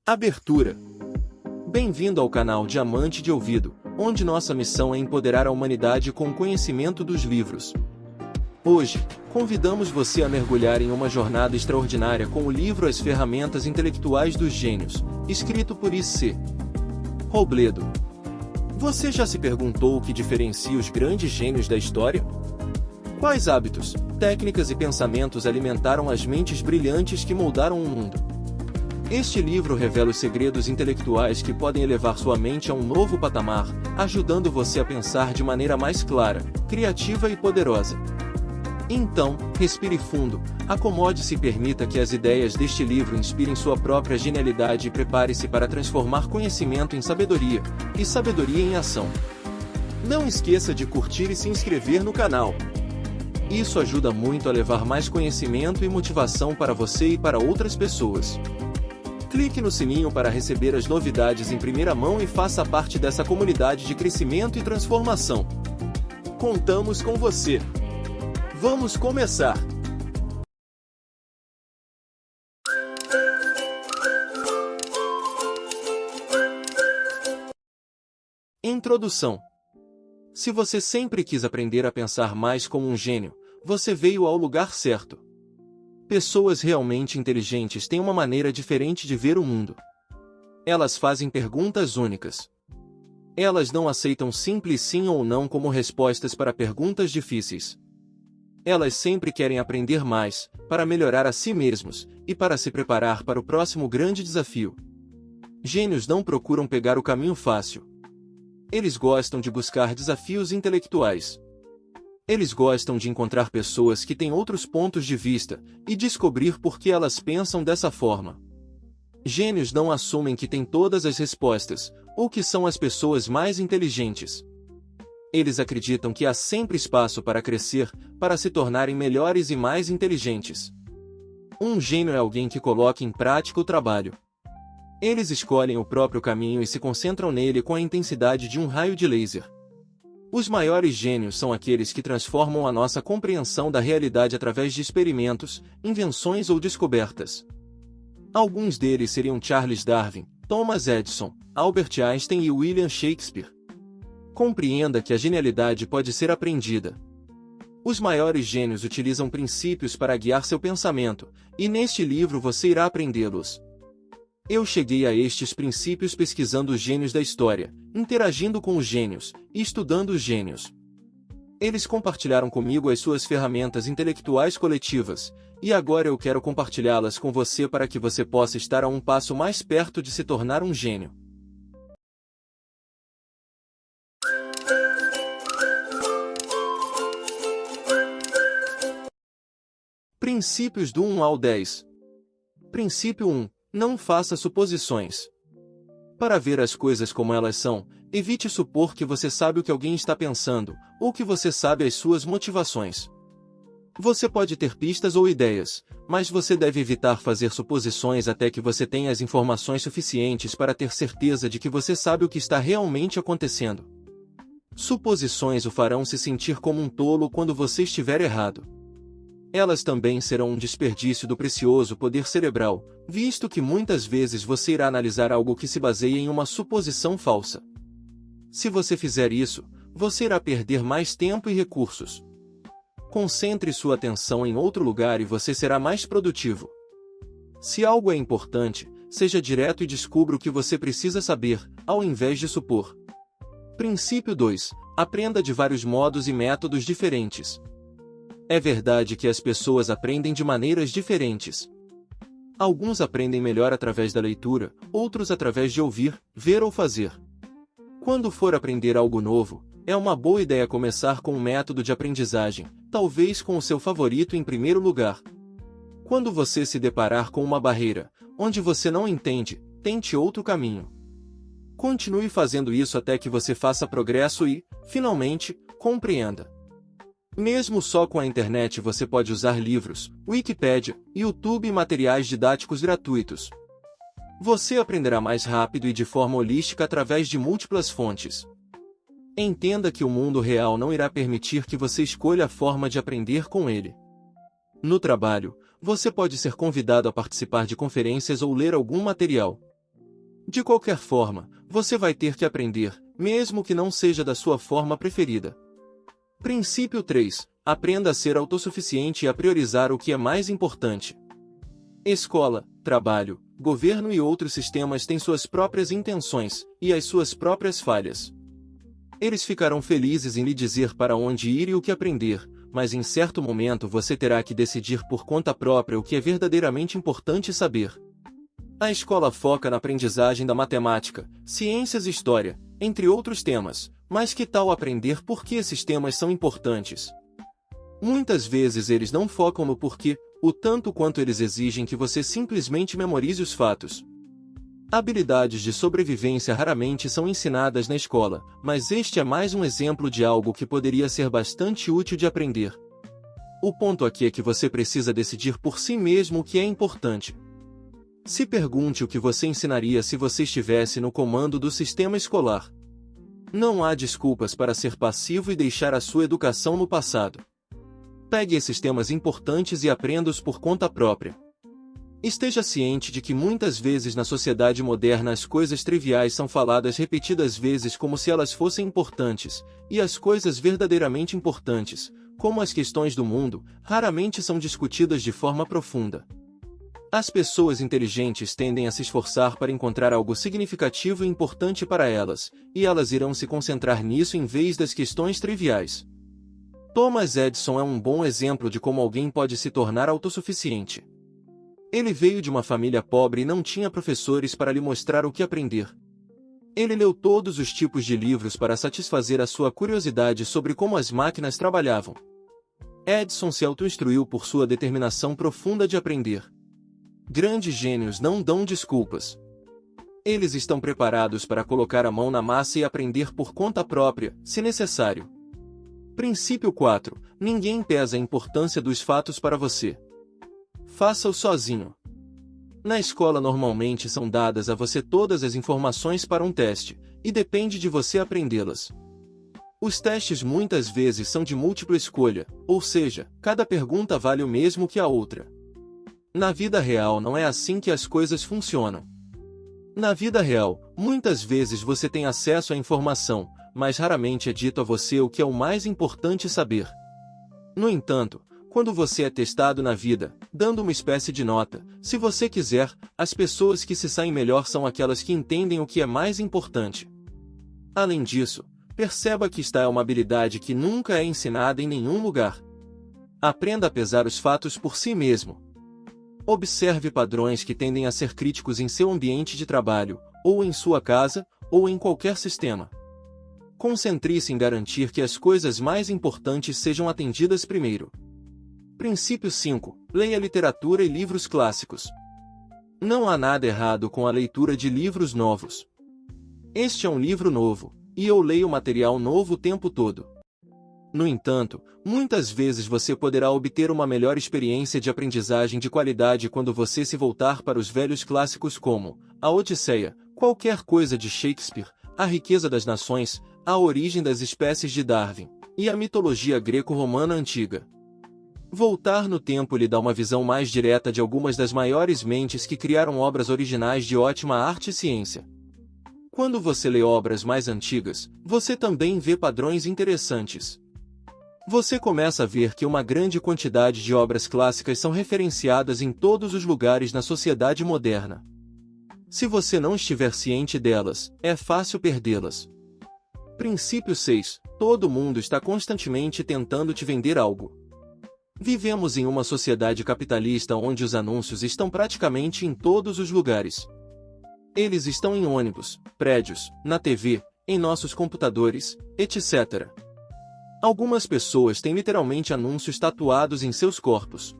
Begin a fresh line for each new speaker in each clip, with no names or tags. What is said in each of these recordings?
Abertura. Bem-vindo ao canal Diamante de Ouvido, onde nossa missão é empoderar a humanidade com o conhecimento dos livros. Hoje, convidamos você a mergulhar em uma jornada extraordinária com o livro As Ferramentas Intelectuais dos Gênios, escrito por I.C. Robledo. Você já se perguntou o que diferencia os grandes gênios da história? Quais hábitos, técnicas e pensamentos alimentaram as mentes brilhantes que moldaram o mundo? Este livro revela os segredos intelectuais que podem elevar sua mente a um novo patamar, ajudando você a pensar de maneira mais clara, criativa e poderosa. Então, respire fundo, acomode-se e permita que as ideias deste livro inspirem sua própria genialidade e prepare-se para transformar conhecimento em sabedoria, e sabedoria em ação. Não esqueça de curtir e se inscrever no canal. Isso ajuda muito a levar mais conhecimento e motivação para você e para outras pessoas. Clique no sininho para receber as novidades em primeira mão e faça parte dessa comunidade de crescimento e transformação. Contamos com você! Vamos começar! Introdução. Se você sempre quis aprender a pensar mais como um gênio, você veio ao lugar certo. Pessoas realmente inteligentes têm uma maneira diferente de ver o mundo. Elas fazem perguntas únicas. Elas não aceitam simples sim ou não como respostas para perguntas difíceis. Elas sempre querem aprender mais, para melhorar a si mesmos, e para se preparar para o próximo grande desafio. Gênios não procuram pegar o caminho fácil. Eles gostam de buscar desafios intelectuais. Eles gostam de encontrar pessoas que têm outros pontos de vista, e descobrir por que elas pensam dessa forma. Gênios não assumem que têm todas as respostas, ou que são as pessoas mais inteligentes. Eles acreditam que há sempre espaço para crescer, para se tornarem melhores e mais inteligentes. Um gênio é alguém que coloca em prática o trabalho. Eles escolhem o próprio caminho e se concentram nele com a intensidade de um raio de laser. Os maiores gênios são aqueles que transformam a nossa compreensão da realidade através de experimentos, invenções ou descobertas. Alguns deles seriam Charles Darwin, Thomas Edison, Albert Einstein e William Shakespeare. Compreenda que a genialidade pode ser aprendida. Os maiores gênios utilizam princípios para guiar seu pensamento, e neste livro você irá aprendê-los. Eu cheguei a estes princípios pesquisando os gênios da história, interagindo com os gênios, e estudando os gênios. Eles compartilharam comigo as suas ferramentas intelectuais coletivas, e agora eu quero compartilhá-las com você para que você possa estar a um passo mais perto de se tornar um gênio. Princípios do 1 ao 10. Princípio 1. Não faça suposições. Para ver as coisas como elas são, evite supor que você sabe o que alguém está pensando, ou que você sabe as suas motivações. Você pode ter pistas ou ideias, mas você deve evitar fazer suposições até que você tenha as informações suficientes para ter certeza de que você sabe o que está realmente acontecendo. Suposições o farão se sentir como um tolo quando você estiver errado. Elas também serão um desperdício do precioso poder cerebral, visto que muitas vezes você irá analisar algo que se baseia em uma suposição falsa. Se você fizer isso, você irá perder mais tempo e recursos. Concentre sua atenção em outro lugar e você será mais produtivo. Se algo é importante, seja direto e descubra o que você precisa saber, ao invés de supor. Princípio 2. Aprenda de vários modos e métodos diferentes. É verdade que as pessoas aprendem de maneiras diferentes. Alguns aprendem melhor através da leitura, outros através de ouvir, ver ou fazer. Quando for aprender algo novo, é uma boa ideia começar com um método de aprendizagem, talvez com o seu favorito em primeiro lugar. Quando você se deparar com uma barreira, onde você não entende, tente outro caminho. Continue fazendo isso até que você faça progresso e, finalmente, compreenda. Mesmo só com a internet você pode usar livros, Wikipédia, YouTube e materiais didáticos gratuitos. Você aprenderá mais rápido e de forma holística através de múltiplas fontes. Entenda que o mundo real não irá permitir que você escolha a forma de aprender com ele. No trabalho, você pode ser convidado a participar de conferências ou ler algum material. De qualquer forma, você vai ter que aprender, mesmo que não seja da sua forma preferida. Princípio 3. Aprenda a ser autossuficiente e a priorizar o que é mais importante. Escola, trabalho, governo e outros sistemas têm suas próprias intenções e as suas próprias falhas. Eles ficarão felizes em lhe dizer para onde ir e o que aprender, mas em certo momento você terá que decidir por conta própria o que é verdadeiramente importante saber. A escola foca na aprendizagem da matemática, ciências e história, entre outros temas, mas que tal aprender por que esses temas são importantes? Muitas vezes eles não focam no porquê, o tanto quanto eles exigem que você simplesmente memorize os fatos. Habilidades de sobrevivência raramente são ensinadas na escola, mas este é mais um exemplo de algo que poderia ser bastante útil de aprender. O ponto aqui é que você precisa decidir por si mesmo o que é importante. Se pergunte o que você ensinaria se você estivesse no comando do sistema escolar. Não há desculpas para ser passivo e deixar a sua educação no passado. Pegue esses temas importantes e aprenda-os por conta própria. Esteja ciente de que muitas vezes na sociedade moderna as coisas triviais são faladas repetidas vezes como se elas fossem importantes, e as coisas verdadeiramente importantes, como as questões do mundo, raramente são discutidas de forma profunda. As pessoas inteligentes tendem a se esforçar para encontrar algo significativo e importante para elas, e elas irão se concentrar nisso em vez das questões triviais. Thomas Edison é um bom exemplo de como alguém pode se tornar autossuficiente. Ele veio de uma família pobre e não tinha professores para lhe mostrar o que aprender. Ele leu todos os tipos de livros para satisfazer a sua curiosidade sobre como as máquinas trabalhavam. Edison se autoinstruiu por sua determinação profunda de aprender. Grandes gênios não dão desculpas. Eles estão preparados para colocar a mão na massa e aprender por conta própria, se necessário. Princípio 4. Ninguém pesa a importância dos fatos para você. Faça-o sozinho. Na escola normalmente são dadas a você todas as informações para um teste, e depende de você aprendê-las. Os testes muitas vezes são de múltipla escolha, ou seja, cada pergunta vale o mesmo que a outra. Na vida real não é assim que as coisas funcionam. Na vida real, muitas vezes você tem acesso à informação, mas raramente é dito a você o que é o mais importante saber. No entanto, quando você é testado na vida, dando uma espécie de nota, se você quiser, as pessoas que se saem melhor são aquelas que entendem o que é mais importante. Além disso, perceba que esta é uma habilidade que nunca é ensinada em nenhum lugar. Aprenda a pesar os fatos por si mesmo. Observe padrões que tendem a ser críticos em seu ambiente de trabalho, ou em sua casa, ou em qualquer sistema. Concentre-se em garantir que as coisas mais importantes sejam atendidas primeiro. Princípio 5. Leia literatura e livros clássicos. Não há nada errado com a leitura de livros novos. Este é um livro novo, e eu leio material novo o tempo todo. No entanto, muitas vezes você poderá obter uma melhor experiência de aprendizagem de qualidade quando você se voltar para os velhos clássicos como A Odisseia, qualquer coisa de Shakespeare, A Riqueza das Nações, A Origem das Espécies de Darwin, e a mitologia greco-romana antiga. Voltar no tempo lhe dá uma visão mais direta de algumas das maiores mentes que criaram obras originais de ótima arte e ciência. Quando você lê obras mais antigas, você também vê padrões interessantes. Você começa a ver que uma grande quantidade de obras clássicas são referenciadas em todos os lugares na sociedade moderna. Se você não estiver ciente delas, é fácil perdê-las. Princípio 6. Todo mundo está constantemente tentando te vender algo. Vivemos em uma sociedade capitalista onde os anúncios estão praticamente em todos os lugares. Eles estão em ônibus, prédios, na TV, em nossos computadores, etc. Algumas pessoas têm literalmente anúncios tatuados em seus corpos.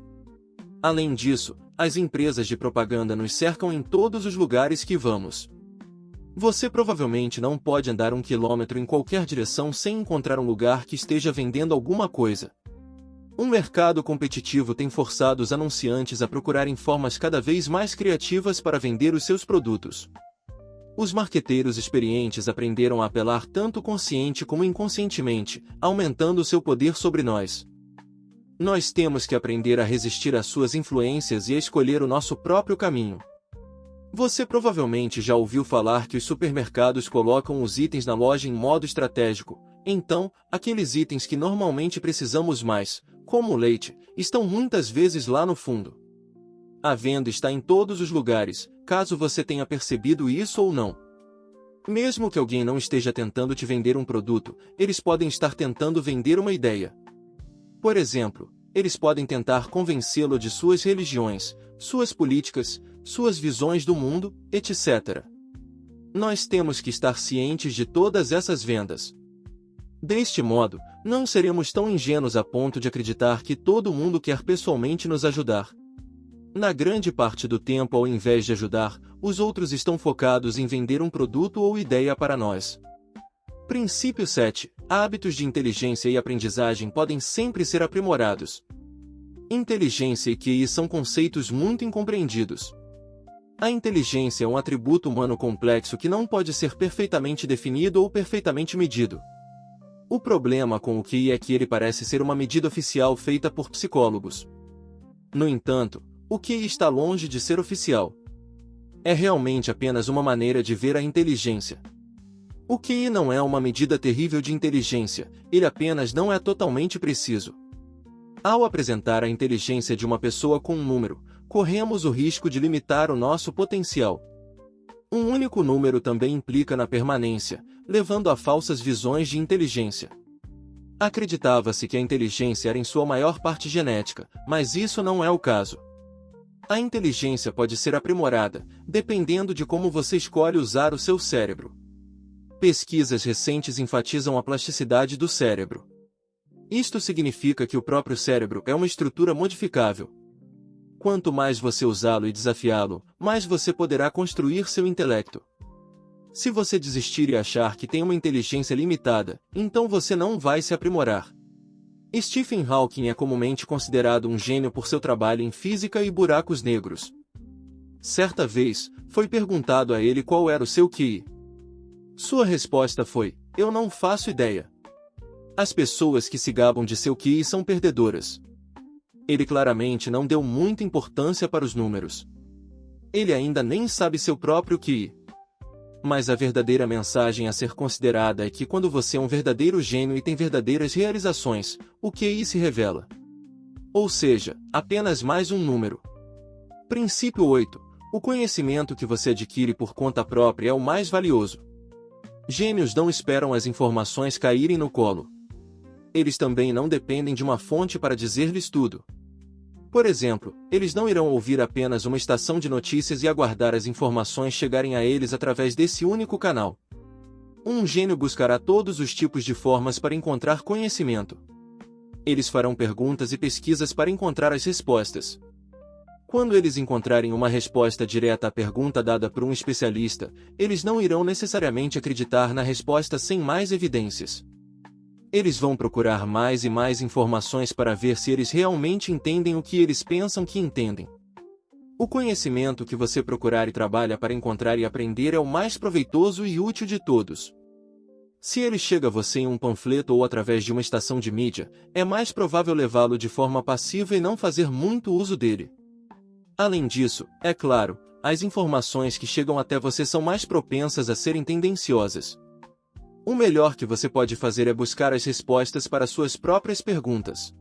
Além disso, as empresas de propaganda nos cercam em todos os lugares que vamos. Você provavelmente não pode andar 1 quilômetro em qualquer direção sem encontrar um lugar que esteja vendendo alguma coisa. Um mercado competitivo tem forçado os anunciantes a procurarem formas cada vez mais criativas para vender os seus produtos. Os marqueteiros experientes aprenderam a apelar tanto consciente como inconscientemente, aumentando seu poder sobre nós. Nós temos que aprender a resistir às suas influências e a escolher o nosso próprio caminho. Você provavelmente já ouviu falar que os supermercados colocam os itens na loja em modo estratégico. Então, aqueles itens que normalmente precisamos mais, como o leite, estão muitas vezes lá no fundo. A venda está em todos os lugares, caso você tenha percebido isso ou não. Mesmo que alguém não esteja tentando te vender um produto, eles podem estar tentando vender uma ideia. Por exemplo, eles podem tentar convencê-lo de suas religiões, suas políticas, suas visões do mundo, etc. Nós temos que estar cientes de todas essas vendas. Deste modo, não seremos tão ingênuos a ponto de acreditar que todo mundo quer pessoalmente nos ajudar. Na grande parte do tempo, ao invés de ajudar, os outros estão focados em vender um produto ou ideia para nós. Princípio 7. Hábitos de inteligência e aprendizagem podem sempre ser aprimorados. Inteligência e QI são conceitos muito incompreendidos. A inteligência é um atributo humano complexo que não pode ser perfeitamente definido ou perfeitamente medido. O problema com o QI é que ele parece ser uma medida oficial feita por psicólogos. No entanto, o QI está longe de ser oficial. É realmente apenas uma maneira de ver a inteligência. O QI não é uma medida terrível de inteligência, ele apenas não é totalmente preciso. Ao apresentar a inteligência de uma pessoa com um número, corremos o risco de limitar o nosso potencial. Um único número também implica na permanência, levando a falsas visões de inteligência. Acreditava-se que a inteligência era em sua maior parte genética, mas isso não é o caso. A inteligência pode ser aprimorada, dependendo de como você escolhe usar o seu cérebro. Pesquisas recentes enfatizam a plasticidade do cérebro. Isto significa que o próprio cérebro é uma estrutura modificável. Quanto mais você usá-lo e desafiá-lo, mais você poderá construir seu intelecto. Se você desistir e achar que tem uma inteligência limitada, então você não vai se aprimorar. Stephen Hawking é comumente considerado um gênio por seu trabalho em física e buracos negros. Certa vez, foi perguntado a ele qual era o seu QI. Sua resposta foi: "Eu não faço ideia." As pessoas que se gabam de seu QI são perdedoras. Ele claramente não deu muita importância para os números. Ele ainda nem sabe seu próprio QI. Mas a verdadeira mensagem a ser considerada é que quando você é um verdadeiro gênio e tem verdadeiras realizações, o QI se revela. Ou seja, apenas mais um número. Princípio 8. O conhecimento que você adquire por conta própria é o mais valioso. Gênios não esperam as informações caírem no colo. Eles também não dependem de uma fonte para dizer-lhes tudo. Por exemplo, eles não irão ouvir apenas uma estação de notícias e aguardar as informações chegarem a eles através desse único canal. Um gênio buscará todos os tipos de formas para encontrar conhecimento. Eles farão perguntas e pesquisas para encontrar as respostas. Quando eles encontrarem uma resposta direta à pergunta dada por um especialista, eles não irão necessariamente acreditar na resposta sem mais evidências. Eles vão procurar mais e mais informações para ver se eles realmente entendem o que eles pensam que entendem. O conhecimento que você procurar e trabalha para encontrar e aprender é o mais proveitoso e útil de todos. Se ele chega a você em um panfleto ou através de uma estação de mídia, é mais provável levá-lo de forma passiva e não fazer muito uso dele. Além disso, é claro, as informações que chegam até você são mais propensas a serem tendenciosas. O melhor que você pode fazer é buscar as respostas para suas próprias perguntas.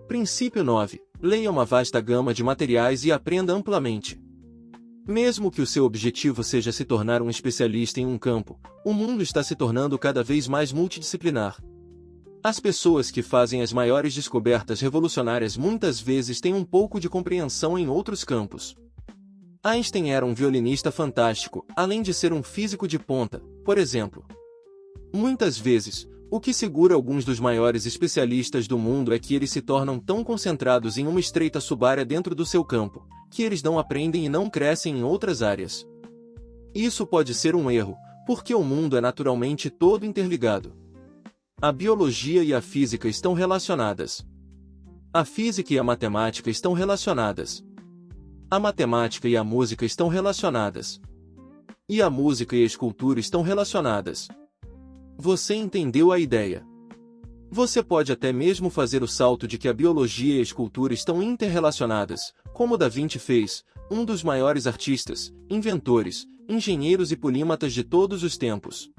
Princípio 9. Leia uma vasta gama de materiais e aprenda amplamente. Mesmo que o seu objetivo seja se tornar um especialista em um campo, o mundo está se tornando cada vez mais multidisciplinar. As pessoas que fazem as maiores descobertas revolucionárias muitas vezes têm um pouco de compreensão em outros campos. Einstein era um violinista fantástico, além de ser um físico de ponta, por exemplo. Muitas vezes, o que segura alguns dos maiores especialistas do mundo é que eles se tornam tão concentrados em uma estreita subárea dentro do seu campo, que eles não aprendem e não crescem em outras áreas. Isso pode ser um erro, porque o mundo é naturalmente todo interligado. A biologia e a física estão relacionadas. A física e a matemática estão relacionadas. A matemática e a música estão relacionadas. E a música e a escultura estão relacionadas. Você entendeu a ideia? Você pode até mesmo fazer o salto de que a biologia e a escultura estão interrelacionadas, como Da Vinci fez, um dos maiores artistas, inventores, engenheiros e polímatas de todos os tempos.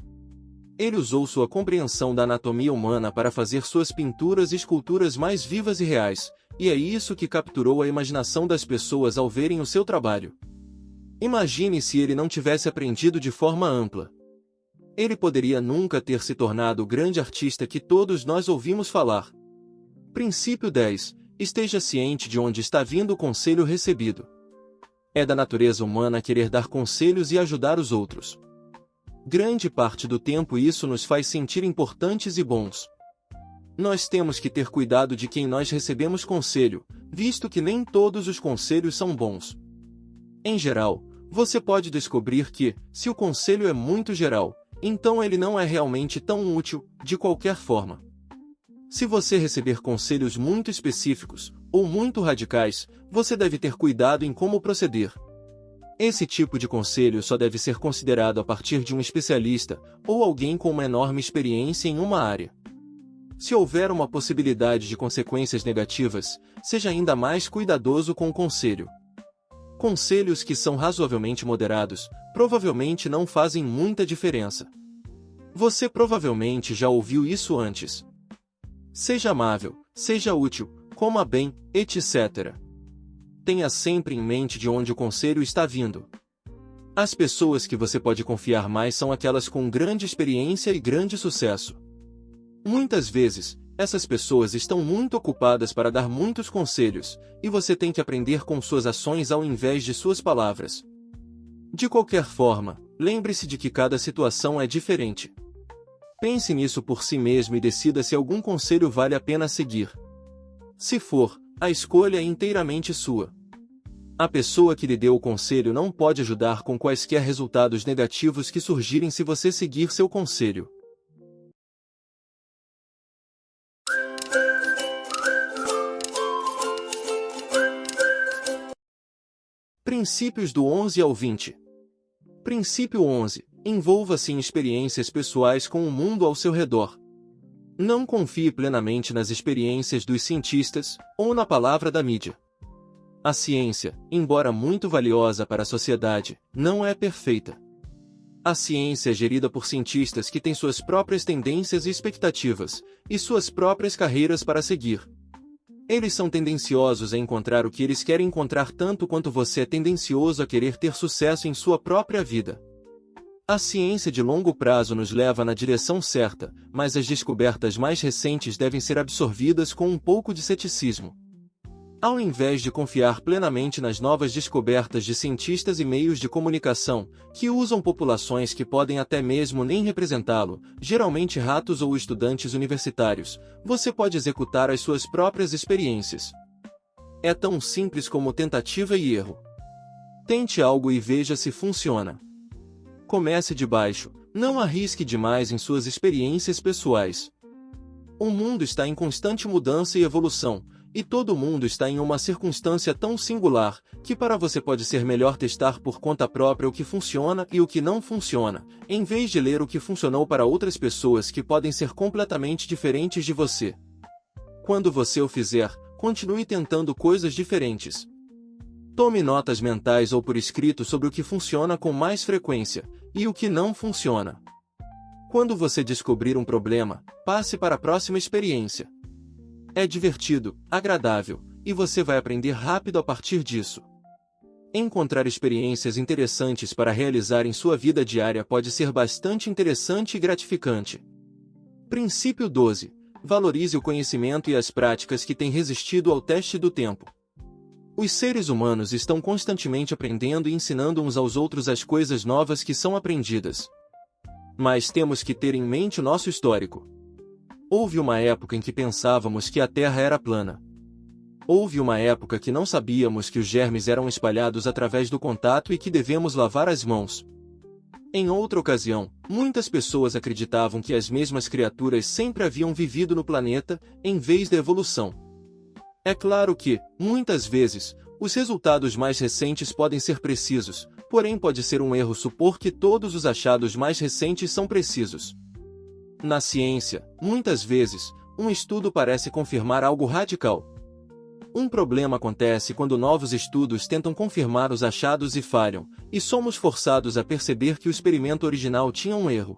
Ele usou sua compreensão da anatomia humana para fazer suas pinturas e esculturas mais vivas e reais, e é isso que capturou a imaginação das pessoas ao verem o seu trabalho. Imagine se ele não tivesse aprendido de forma ampla. Ele poderia nunca ter se tornado o grande artista que todos nós ouvimos falar. Princípio 10. Esteja ciente de onde está vindo o conselho recebido. É da natureza humana querer dar conselhos e ajudar os outros. Grande parte do tempo isso nos faz sentir importantes e bons. Nós temos que ter cuidado de quem nós recebemos conselho, visto que nem todos os conselhos são bons. Em geral, você pode descobrir que, se o conselho é muito geral, então ele não é realmente tão útil, de qualquer forma. Se você receber conselhos muito específicos, ou muito radicais, você deve ter cuidado em como proceder. Esse tipo de conselho só deve ser considerado a partir de um especialista, ou alguém com uma enorme experiência em uma área. Se houver uma possibilidade de consequências negativas, seja ainda mais cuidadoso com o conselho. Conselhos que são razoavelmente moderados, provavelmente não fazem muita diferença. Você provavelmente já ouviu isso antes. Seja amável, seja útil, coma bem, etc. Tenha sempre em mente de onde o conselho está vindo. As pessoas que você pode confiar mais são aquelas com grande experiência e grande sucesso. Muitas vezes, essas pessoas estão muito ocupadas para dar muitos conselhos, e você tem que aprender com suas ações ao invés de suas palavras. De qualquer forma, lembre-se de que cada situação é diferente. Pense nisso por si mesmo e decida se algum conselho vale a pena seguir. Se for, a escolha é inteiramente sua. A pessoa que lhe deu o conselho não pode ajudar com quaisquer resultados negativos que surgirem se você seguir seu conselho. Princípios do 11 ao 20. Princípio 11. Envolva-se em experiências pessoais com o mundo ao seu redor. Não confie plenamente nas experiências dos cientistas, ou na palavra da mídia. A ciência, embora muito valiosa para a sociedade, não é perfeita. A ciência é gerida por cientistas que têm suas próprias tendências e expectativas, e suas próprias carreiras para seguir. Eles são tendenciosos a encontrar o que eles querem encontrar tanto quanto você é tendencioso a querer ter sucesso em sua própria vida. A ciência de longo prazo nos leva na direção certa, mas as descobertas mais recentes devem ser absorvidas com um pouco de ceticismo. Ao invés de confiar plenamente nas novas descobertas de cientistas e meios de comunicação, que usam populações que podem até mesmo nem representá-lo, geralmente ratos ou estudantes universitários, você pode executar as suas próprias experiências. É tão simples como tentativa e erro. Tente algo e veja se funciona. Comece de baixo, não arrisque demais em suas experiências pessoais. O mundo está em constante mudança e evolução, e todo mundo está em uma circunstância tão singular, que para você pode ser melhor testar por conta própria o que funciona e o que não funciona, em vez de ler o que funcionou para outras pessoas que podem ser completamente diferentes de você. Quando você o fizer, continue tentando coisas diferentes. Tome notas mentais ou por escrito sobre o que funciona com mais frequência, e o que não funciona. Quando você descobrir um problema, passe para a próxima experiência. É divertido, agradável, e você vai aprender rápido a partir disso. Encontrar experiências interessantes para realizar em sua vida diária pode ser bastante interessante e gratificante. Princípio 12. Valorize o conhecimento e as práticas que têm resistido ao teste do tempo. Os seres humanos estão constantemente aprendendo e ensinando uns aos outros as coisas novas que são aprendidas. Mas temos que ter em mente o nosso histórico. Houve uma época em que pensávamos que a Terra era plana. Houve uma época que não sabíamos que os germes eram espalhados através do contato e que devemos lavar as mãos. Em outra ocasião, muitas pessoas acreditavam que as mesmas criaturas sempre haviam vivido no planeta, em vez da evolução. É claro que, muitas vezes, os resultados mais recentes podem ser precisos, porém pode ser um erro supor que todos os achados mais recentes são precisos. Na ciência, muitas vezes, um estudo parece confirmar algo radical. Um problema acontece quando novos estudos tentam confirmar os achados e falham, e somos forçados a perceber que o experimento original tinha um erro.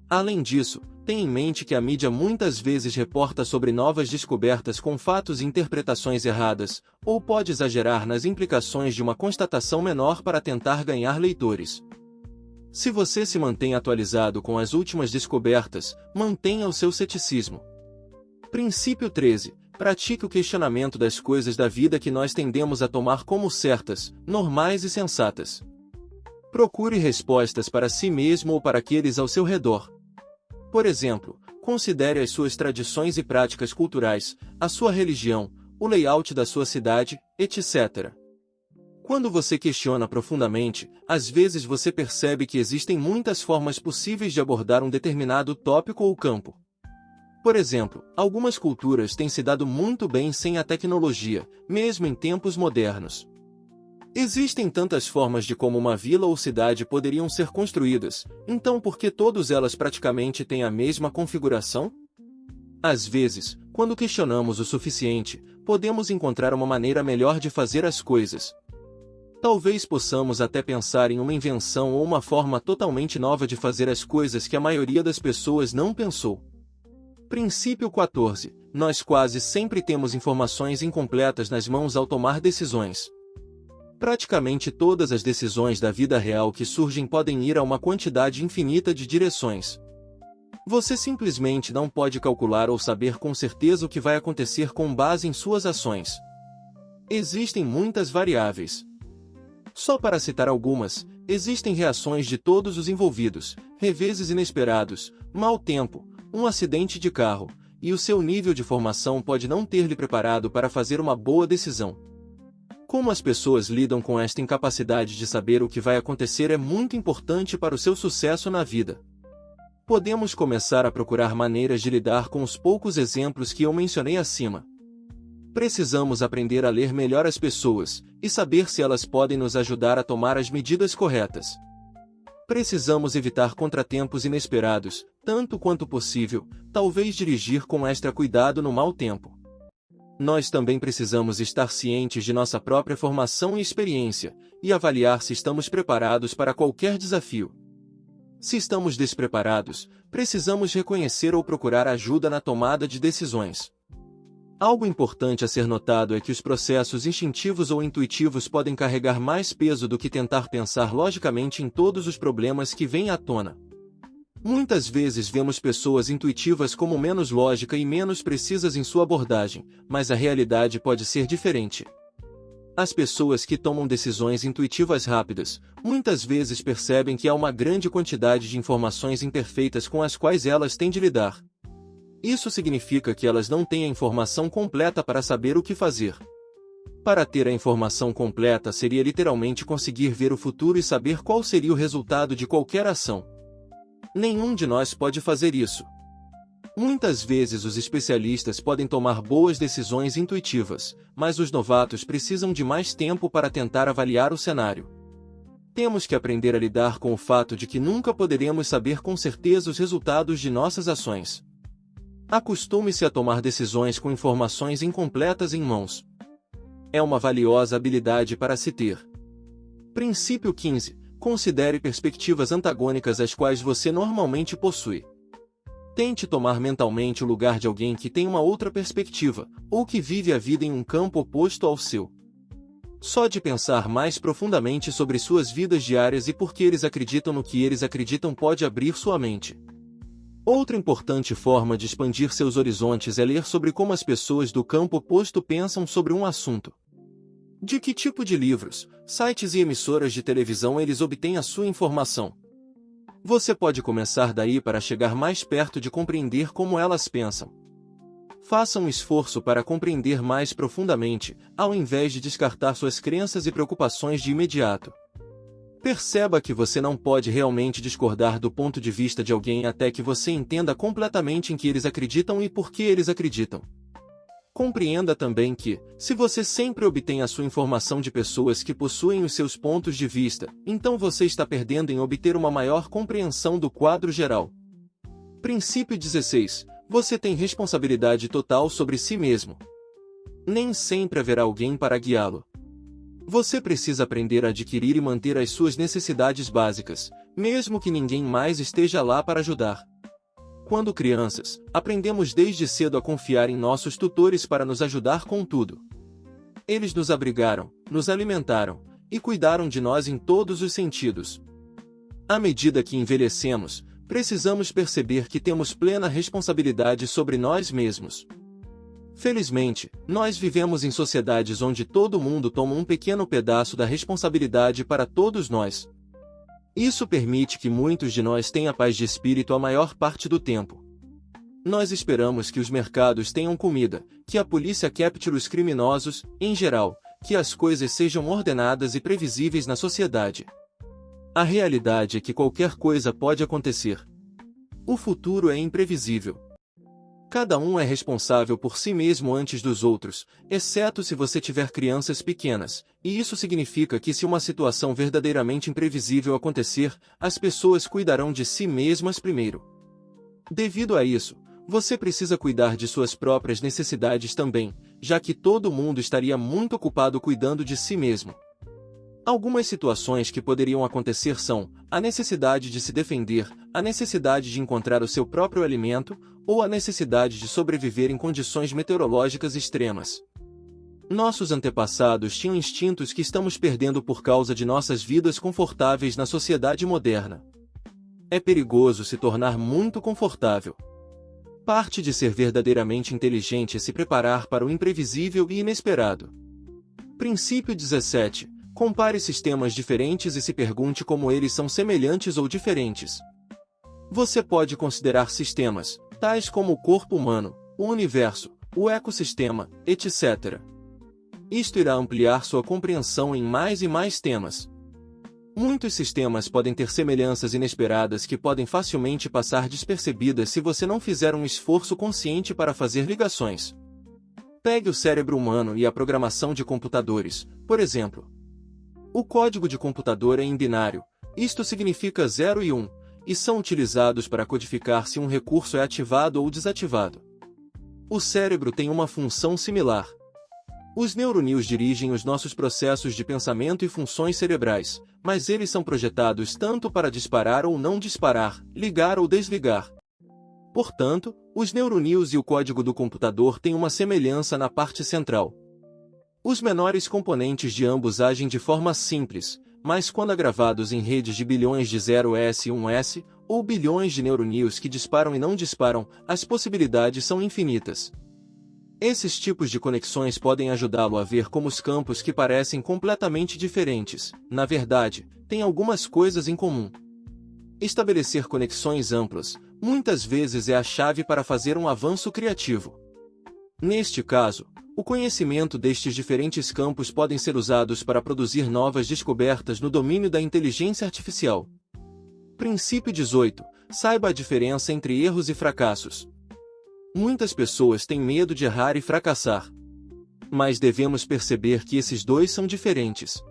Além disso, tenha em mente que a mídia muitas vezes reporta sobre novas descobertas com fatos e interpretações erradas, ou pode exagerar nas implicações de uma constatação menor para tentar ganhar leitores. Se você se mantém atualizado com as últimas descobertas, mantenha o seu ceticismo. Princípio 13. Pratique o questionamento das coisas da vida que nós tendemos a tomar como certas, normais e sensatas. Procure respostas para si mesmo ou para aqueles ao seu redor. Por exemplo, considere as suas tradições e práticas culturais, a sua religião, o layout da sua cidade, etc. Quando você questiona profundamente, às vezes você percebe que existem muitas formas possíveis de abordar um determinado tópico ou campo. Por exemplo, algumas culturas têm se dado muito bem sem a tecnologia, mesmo em tempos modernos. Existem tantas formas de como uma vila ou cidade poderiam ser construídas, então por que todas elas praticamente têm a mesma configuração? Às vezes, quando questionamos o suficiente, podemos encontrar uma maneira melhor de fazer as coisas. Talvez possamos até pensar em uma invenção ou uma forma totalmente nova de fazer as coisas que a maioria das pessoas não pensou. Princípio 14. Nós quase sempre temos informações incompletas nas mãos ao tomar decisões. Praticamente todas as decisões da vida real que surgem podem ir a uma quantidade infinita de direções. Você simplesmente não pode calcular ou saber com certeza o que vai acontecer com base em suas ações. Existem muitas variáveis. Só para citar algumas, existem reações de todos os envolvidos, reveses inesperados, mau tempo, um acidente de carro, e o seu nível de formação pode não ter lhe preparado para fazer uma boa decisão. Como as pessoas lidam com esta incapacidade de saber o que vai acontecer é muito importante para o seu sucesso na vida. Podemos começar a procurar maneiras de lidar com os poucos exemplos que eu mencionei acima. Precisamos aprender a ler melhor as pessoas, e saber se elas podem nos ajudar a tomar as medidas corretas. Precisamos evitar contratempos inesperados, tanto quanto possível, talvez dirigir com extra cuidado no mau tempo. Nós também precisamos estar cientes de nossa própria formação e experiência, e avaliar se estamos preparados para qualquer desafio. Se estamos despreparados, precisamos reconhecer ou procurar ajuda na tomada de decisões. Algo importante a ser notado é que os processos instintivos ou intuitivos podem carregar mais peso do que tentar pensar logicamente em todos os problemas que vêm à tona. Muitas vezes vemos pessoas intuitivas como menos lógica e menos precisas em sua abordagem, mas a realidade pode ser diferente. As pessoas que tomam decisões intuitivas rápidas, muitas vezes percebem que há uma grande quantidade de informações imperfeitas com as quais elas têm de lidar. Isso significa que elas não têm a informação completa para saber o que fazer. Para ter a informação completa seria literalmente conseguir ver o futuro e saber qual seria o resultado de qualquer ação. Nenhum de nós pode fazer isso. Muitas vezes os especialistas podem tomar boas decisões intuitivas, mas os novatos precisam de mais tempo para tentar avaliar o cenário. Temos que aprender a lidar com o fato de que nunca poderemos saber com certeza os resultados de nossas ações. Acostume-se a tomar decisões com informações incompletas em mãos. É uma valiosa habilidade para se ter. Princípio 15. Considere perspectivas antagônicas às quais você normalmente possui. Tente tomar mentalmente o lugar de alguém que tem uma outra perspectiva, ou que vive a vida em um campo oposto ao seu. Só de pensar mais profundamente sobre suas vidas diárias e por que eles acreditam no que eles acreditam pode abrir sua mente. Outra importante forma de expandir seus horizontes é ler sobre como as pessoas do campo oposto pensam sobre um assunto. De que tipo de livros, sites e emissoras de televisão eles obtêm a sua informação? Você pode começar daí para chegar mais perto de compreender como elas pensam. Faça um esforço para compreender mais profundamente, ao invés de descartar suas crenças e preocupações de imediato. Perceba que você não pode realmente discordar do ponto de vista de alguém até que você entenda completamente em que eles acreditam e por que eles acreditam. Compreenda também que, se você sempre obtém a sua informação de pessoas que possuem os seus pontos de vista, então você está perdendo em obter uma maior compreensão do quadro geral. Princípio 16. Você tem responsabilidade total sobre si mesmo. Nem sempre haverá alguém para guiá-lo. Você precisa aprender a adquirir e manter as suas necessidades básicas, mesmo que ninguém mais esteja lá para ajudar. Quando crianças, aprendemos desde cedo a confiar em nossos tutores para nos ajudar com tudo. Eles nos abrigaram, nos alimentaram e cuidaram de nós em todos os sentidos. À medida que envelhecemos, precisamos perceber que temos plena responsabilidade sobre nós mesmos. Felizmente, nós vivemos em sociedades onde todo mundo toma um pequeno pedaço da responsabilidade para todos nós. Isso permite que muitos de nós tenham paz de espírito a maior parte do tempo. Nós esperamos que os mercados tenham comida, que a polícia capture os criminosos, em geral, que as coisas sejam ordenadas e previsíveis na sociedade. A realidade é que qualquer coisa pode acontecer. O futuro é imprevisível. Cada um é responsável por si mesmo antes dos outros, exceto se você tiver crianças pequenas, e isso significa que se uma situação verdadeiramente imprevisível acontecer, as pessoas cuidarão de si mesmas primeiro. Devido a isso, você precisa cuidar de suas próprias necessidades também, já que todo mundo estaria muito ocupado cuidando de si mesmo. Algumas situações que poderiam acontecer são a necessidade de se defender, a necessidade de encontrar o seu próprio alimento, ou a necessidade de sobreviver em condições meteorológicas extremas. Nossos antepassados tinham instintos que estamos perdendo por causa de nossas vidas confortáveis na sociedade moderna. É perigoso se tornar muito confortável. Parte de ser verdadeiramente inteligente é se preparar para o imprevisível e inesperado. Princípio 17. Compare sistemas diferentes e se pergunte como eles são semelhantes ou diferentes. Você pode considerar sistemas, tais como o corpo humano, o universo, o ecossistema, etc. Isto irá ampliar sua compreensão em mais e mais temas. Muitos sistemas podem ter semelhanças inesperadas que podem facilmente passar despercebidas se você não fizer um esforço consciente para fazer ligações. Pegue o cérebro humano e a programação de computadores, por exemplo. O código de computador é em binário, isto significa 0 e 1, e são utilizados para codificar se um recurso é ativado ou desativado. O cérebro tem uma função similar. Os neuronídeos dirigem os nossos processos de pensamento e funções cerebrais, mas eles são projetados tanto para disparar ou não disparar, ligar ou desligar. Portanto, os neuronídeos e o código do computador têm uma semelhança na parte central. Os menores componentes de ambos agem de forma simples, mas quando agravados em redes de bilhões de 0S e 1S, ou bilhões de neuronídeos que disparam e não disparam, as possibilidades são infinitas. Esses tipos de conexões podem ajudá-lo a ver como os campos que parecem completamente diferentes, na verdade, têm algumas coisas em comum. Estabelecer conexões amplas, muitas vezes é a chave para fazer um avanço criativo. Neste caso, o conhecimento destes diferentes campos podem ser usados para produzir novas descobertas no domínio da inteligência artificial. Princípio 18. Saiba a diferença entre erros e fracassos. Muitas pessoas têm medo de errar e fracassar. Mas devemos perceber que esses dois são diferentes.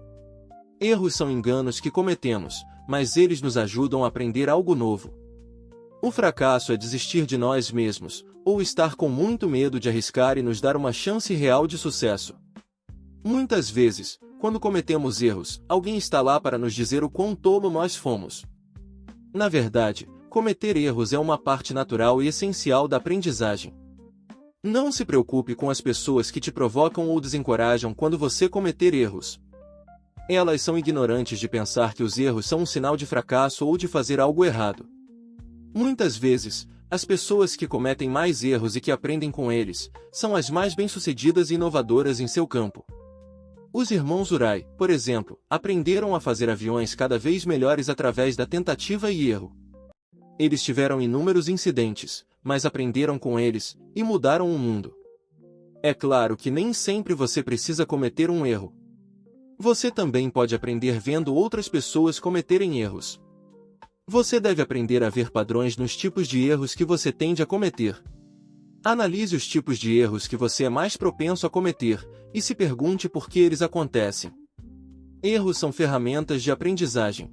Erros são enganos que cometemos, mas eles nos ajudam a aprender algo novo. O fracasso é desistir de nós mesmos, ou estar com muito medo de arriscar e nos dar uma chance real de sucesso. Muitas vezes, quando cometemos erros, alguém está lá para nos dizer o quão tolo nós fomos. Na verdade, cometer erros é uma parte natural e essencial da aprendizagem. Não se preocupe com as pessoas que te provocam ou desencorajam quando você cometer erros. Elas são ignorantes de pensar que os erros são um sinal de fracasso ou de fazer algo errado. Muitas vezes, as pessoas que cometem mais erros e que aprendem com eles, são as mais bem-sucedidas e inovadoras em seu campo. Os irmãos Wright, por exemplo, aprenderam a fazer aviões cada vez melhores através da tentativa e erro. Eles tiveram inúmeros incidentes, mas aprenderam com eles, e mudaram o mundo. É claro que nem sempre você precisa cometer um erro. Você também pode aprender vendo outras pessoas cometerem erros. Você deve aprender a ver padrões nos tipos de erros que você tende a cometer. Analise os tipos de erros que você é mais propenso a cometer, e se pergunte por que eles acontecem. Erros são ferramentas de aprendizagem.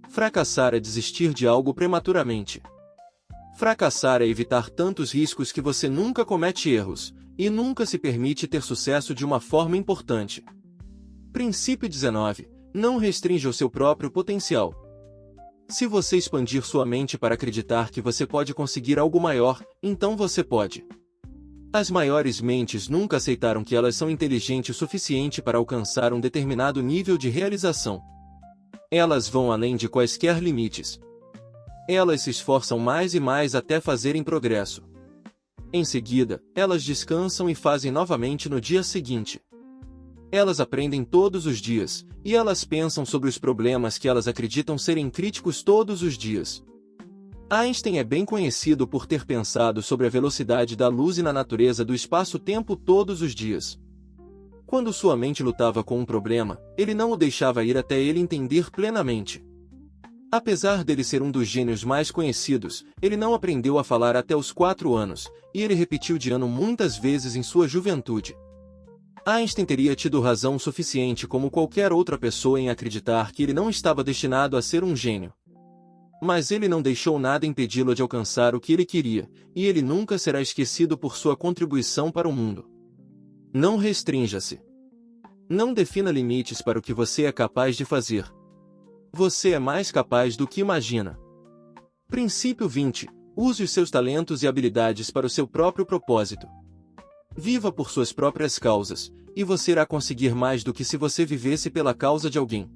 Fracassar é desistir de algo prematuramente. Fracassar é evitar tantos riscos que você nunca comete erros, e nunca se permite ter sucesso de uma forma importante. Princípio 19. Não restrinja o seu próprio potencial. Se você expandir sua mente para acreditar que você pode conseguir algo maior, então você pode. As maiores mentes nunca aceitaram que elas são inteligentes o suficiente para alcançar um determinado nível de realização. Elas vão além de quaisquer limites. Elas se esforçam mais e mais até fazerem progresso. Em seguida, elas descansam e fazem novamente no dia seguinte. Elas aprendem todos os dias, e elas pensam sobre os problemas que elas acreditam serem críticos todos os dias. Einstein é bem conhecido por ter pensado sobre a velocidade da luz e na natureza do espaço-tempo todos os dias. Quando sua mente lutava com um problema, ele não o deixava ir até ele entender plenamente. Apesar dele ser um dos gênios mais conhecidos, ele não aprendeu a falar até os 4 anos, e ele repetiu de ano muitas vezes em sua juventude. Einstein teria tido razão suficiente como qualquer outra pessoa em acreditar que ele não estava destinado a ser um gênio. Mas ele não deixou nada impedi-lo de alcançar o que ele queria, e ele nunca será esquecido por sua contribuição para o mundo. Não restrinja-se. Não defina limites para o que você é capaz de fazer. Você é mais capaz do que imagina. Princípio 20. Use os seus talentos e habilidades para o seu próprio propósito. Viva por suas próprias causas, e você irá conseguir mais do que se você vivesse pela causa de alguém.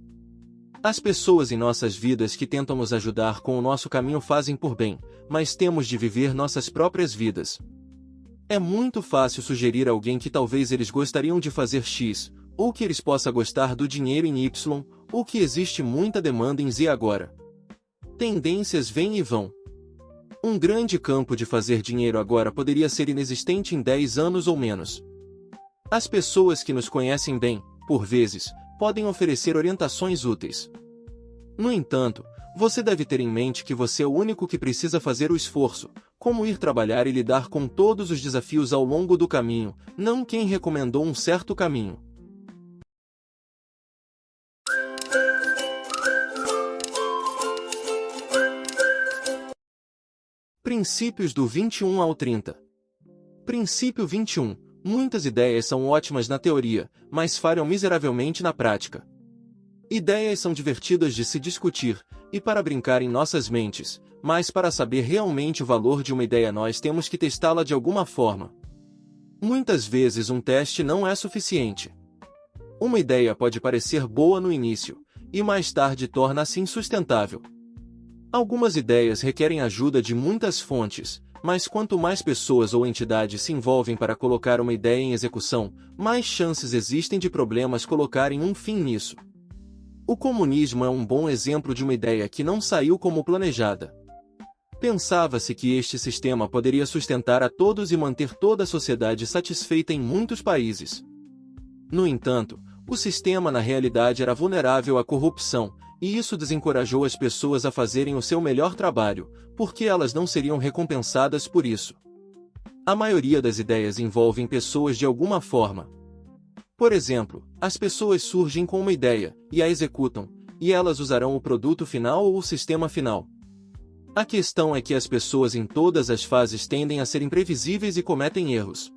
As pessoas em nossas vidas que tentam nos ajudar com o nosso caminho fazem por bem, mas temos de viver nossas próprias vidas. É muito fácil sugerir a alguém que talvez eles gostariam de fazer X, ou que eles possam gostar do dinheiro em Y, ou que existe muita demanda em Z agora. Tendências vêm e vão. Um grande campo de fazer dinheiro agora poderia ser inexistente em 10 anos ou menos. As pessoas que nos conhecem bem, por vezes, podem oferecer orientações úteis. No entanto, você deve ter em mente que você é o único que precisa fazer o esforço, como ir trabalhar e lidar com todos os desafios ao longo do caminho, não quem recomendou um certo caminho. Princípios do 21 ao 30. Princípio 21. Muitas ideias são ótimas na teoria, mas falham miseravelmente na prática. Ideias são divertidas de se discutir, e para brincar em nossas mentes, mas para saber realmente o valor de uma ideia nós temos que testá-la de alguma forma. Muitas vezes um teste não é suficiente. Uma ideia pode parecer boa no início, e mais tarde torna-se insustentável. Algumas ideias requerem ajuda de muitas fontes, mas quanto mais pessoas ou entidades se envolvem para colocar uma ideia em execução, mais chances existem de problemas colocarem um fim nisso. O comunismo é um bom exemplo de uma ideia que não saiu como planejada. Pensava-se que este sistema poderia sustentar a todos e manter toda a sociedade satisfeita em muitos países. No entanto, o sistema na realidade era vulnerável à corrupção, e isso desencorajou as pessoas a fazerem o seu melhor trabalho, porque elas não seriam recompensadas por isso. A maioria das ideias envolvem pessoas de alguma forma. Por exemplo, as pessoas surgem com uma ideia, e a executam, e elas usarão o produto final ou o sistema final. A questão é que as pessoas em todas as fases tendem a ser imprevisíveis e cometem erros.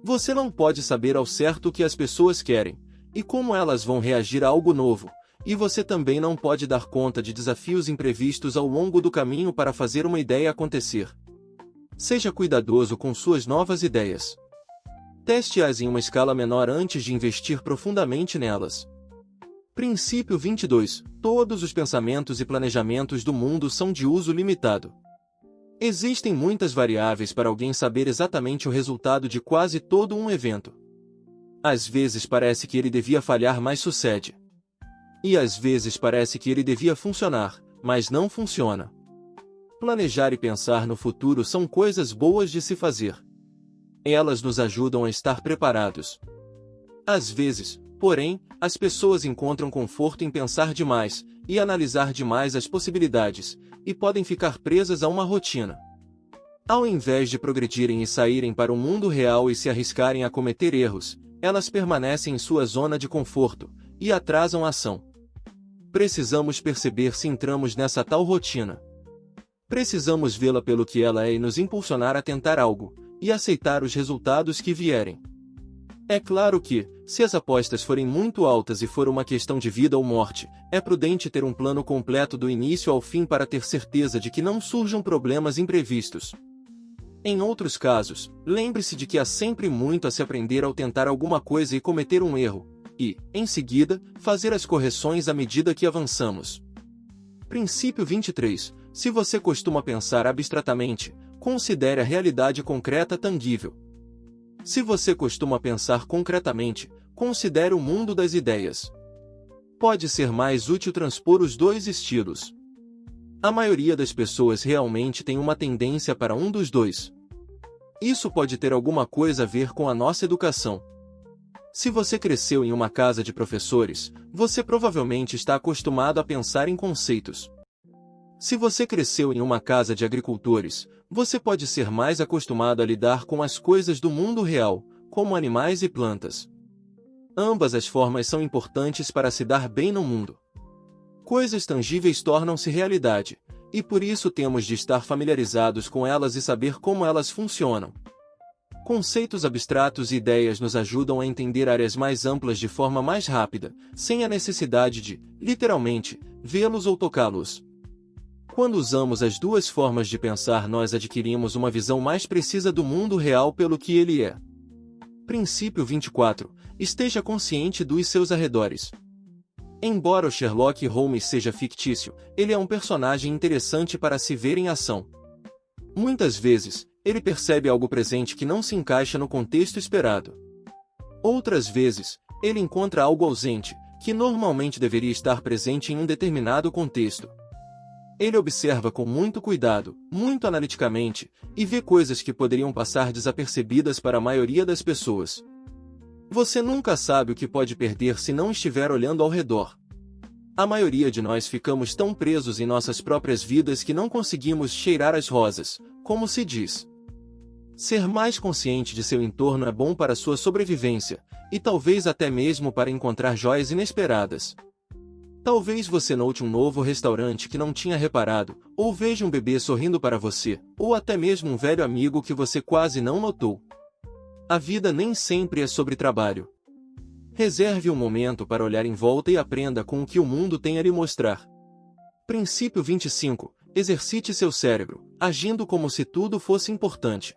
Você não pode saber ao certo o que as pessoas querem, e como elas vão reagir a algo novo, e você também não pode dar conta de desafios imprevistos ao longo do caminho para fazer uma ideia acontecer. Seja cuidadoso com suas novas ideias. Teste-as em uma escala menor antes de investir profundamente nelas. Princípio 22. Todos os pensamentos e planejamentos do mundo são de uso limitado. Existem muitas variáveis para alguém saber exatamente o resultado de quase todo um evento. Às vezes parece que ele devia falhar, mas sucede. E às vezes parece que ele devia funcionar, mas não funciona. Planejar e pensar no futuro são coisas boas de se fazer. Elas nos ajudam a estar preparados. Às vezes, porém, as pessoas encontram conforto em pensar demais e analisar demais as possibilidades, e podem ficar presas a uma rotina. Ao invés de progredirem e saírem para o mundo real e se arriscarem a cometer erros, elas permanecem em sua zona de conforto e atrasam a ação. Precisamos perceber se entramos nessa tal rotina. Precisamos vê-la pelo que ela é e nos impulsionar a tentar algo, e aceitar os resultados que vierem. É claro que, se as apostas forem muito altas e for uma questão de vida ou morte, é prudente ter um plano completo do início ao fim para ter certeza de que não surjam problemas imprevistos. Em outros casos, lembre-se de que há sempre muito a se aprender ao tentar alguma coisa e cometer um erro, e, em seguida, fazer as correções à medida que avançamos. Princípio 23. Se você costuma pensar abstratamente, considere a realidade concreta tangível. Se você costuma pensar concretamente, considere o mundo das ideias. Pode ser mais útil transpor os dois estilos. A maioria das pessoas realmente tem uma tendência para um dos dois. Isso pode ter alguma coisa a ver com a nossa educação. Se você cresceu em uma casa de professores, você provavelmente está acostumado a pensar em conceitos. Se você cresceu em uma casa de agricultores, você pode ser mais acostumado a lidar com as coisas do mundo real, como animais e plantas. Ambas as formas são importantes para se dar bem no mundo. Coisas tangíveis tornam-se realidade, e por isso temos de estar familiarizados com elas e saber como elas funcionam. Conceitos abstratos e ideias nos ajudam a entender áreas mais amplas de forma mais rápida, sem a necessidade de, literalmente, vê-los ou tocá-los. Quando usamos as duas formas de pensar, nós adquirimos uma visão mais precisa do mundo real pelo que ele é. Princípio 24. Esteja consciente dos seus arredores. Embora o Sherlock Holmes seja fictício, ele é um personagem interessante para se ver em ação. Muitas vezes, ele percebe algo presente que não se encaixa no contexto esperado. Outras vezes, ele encontra algo ausente, que normalmente deveria estar presente em um determinado contexto. Ele observa com muito cuidado, muito analiticamente, e vê coisas que poderiam passar desapercebidas para a maioria das pessoas. Você nunca sabe o que pode perder se não estiver olhando ao redor. A maioria de nós ficamos tão presos em nossas próprias vidas que não conseguimos cheirar as rosas, como se diz. Ser mais consciente de seu entorno é bom para sua sobrevivência, e talvez até mesmo para encontrar joias inesperadas. Talvez você note um novo restaurante que não tinha reparado, ou veja um bebê sorrindo para você, ou até mesmo um velho amigo que você quase não notou. A vida nem sempre é sobre trabalho. Reserve um momento para olhar em volta e aprenda com o que o mundo tem a lhe mostrar. Princípio 25. Exercite seu cérebro, agindo como se tudo fosse importante.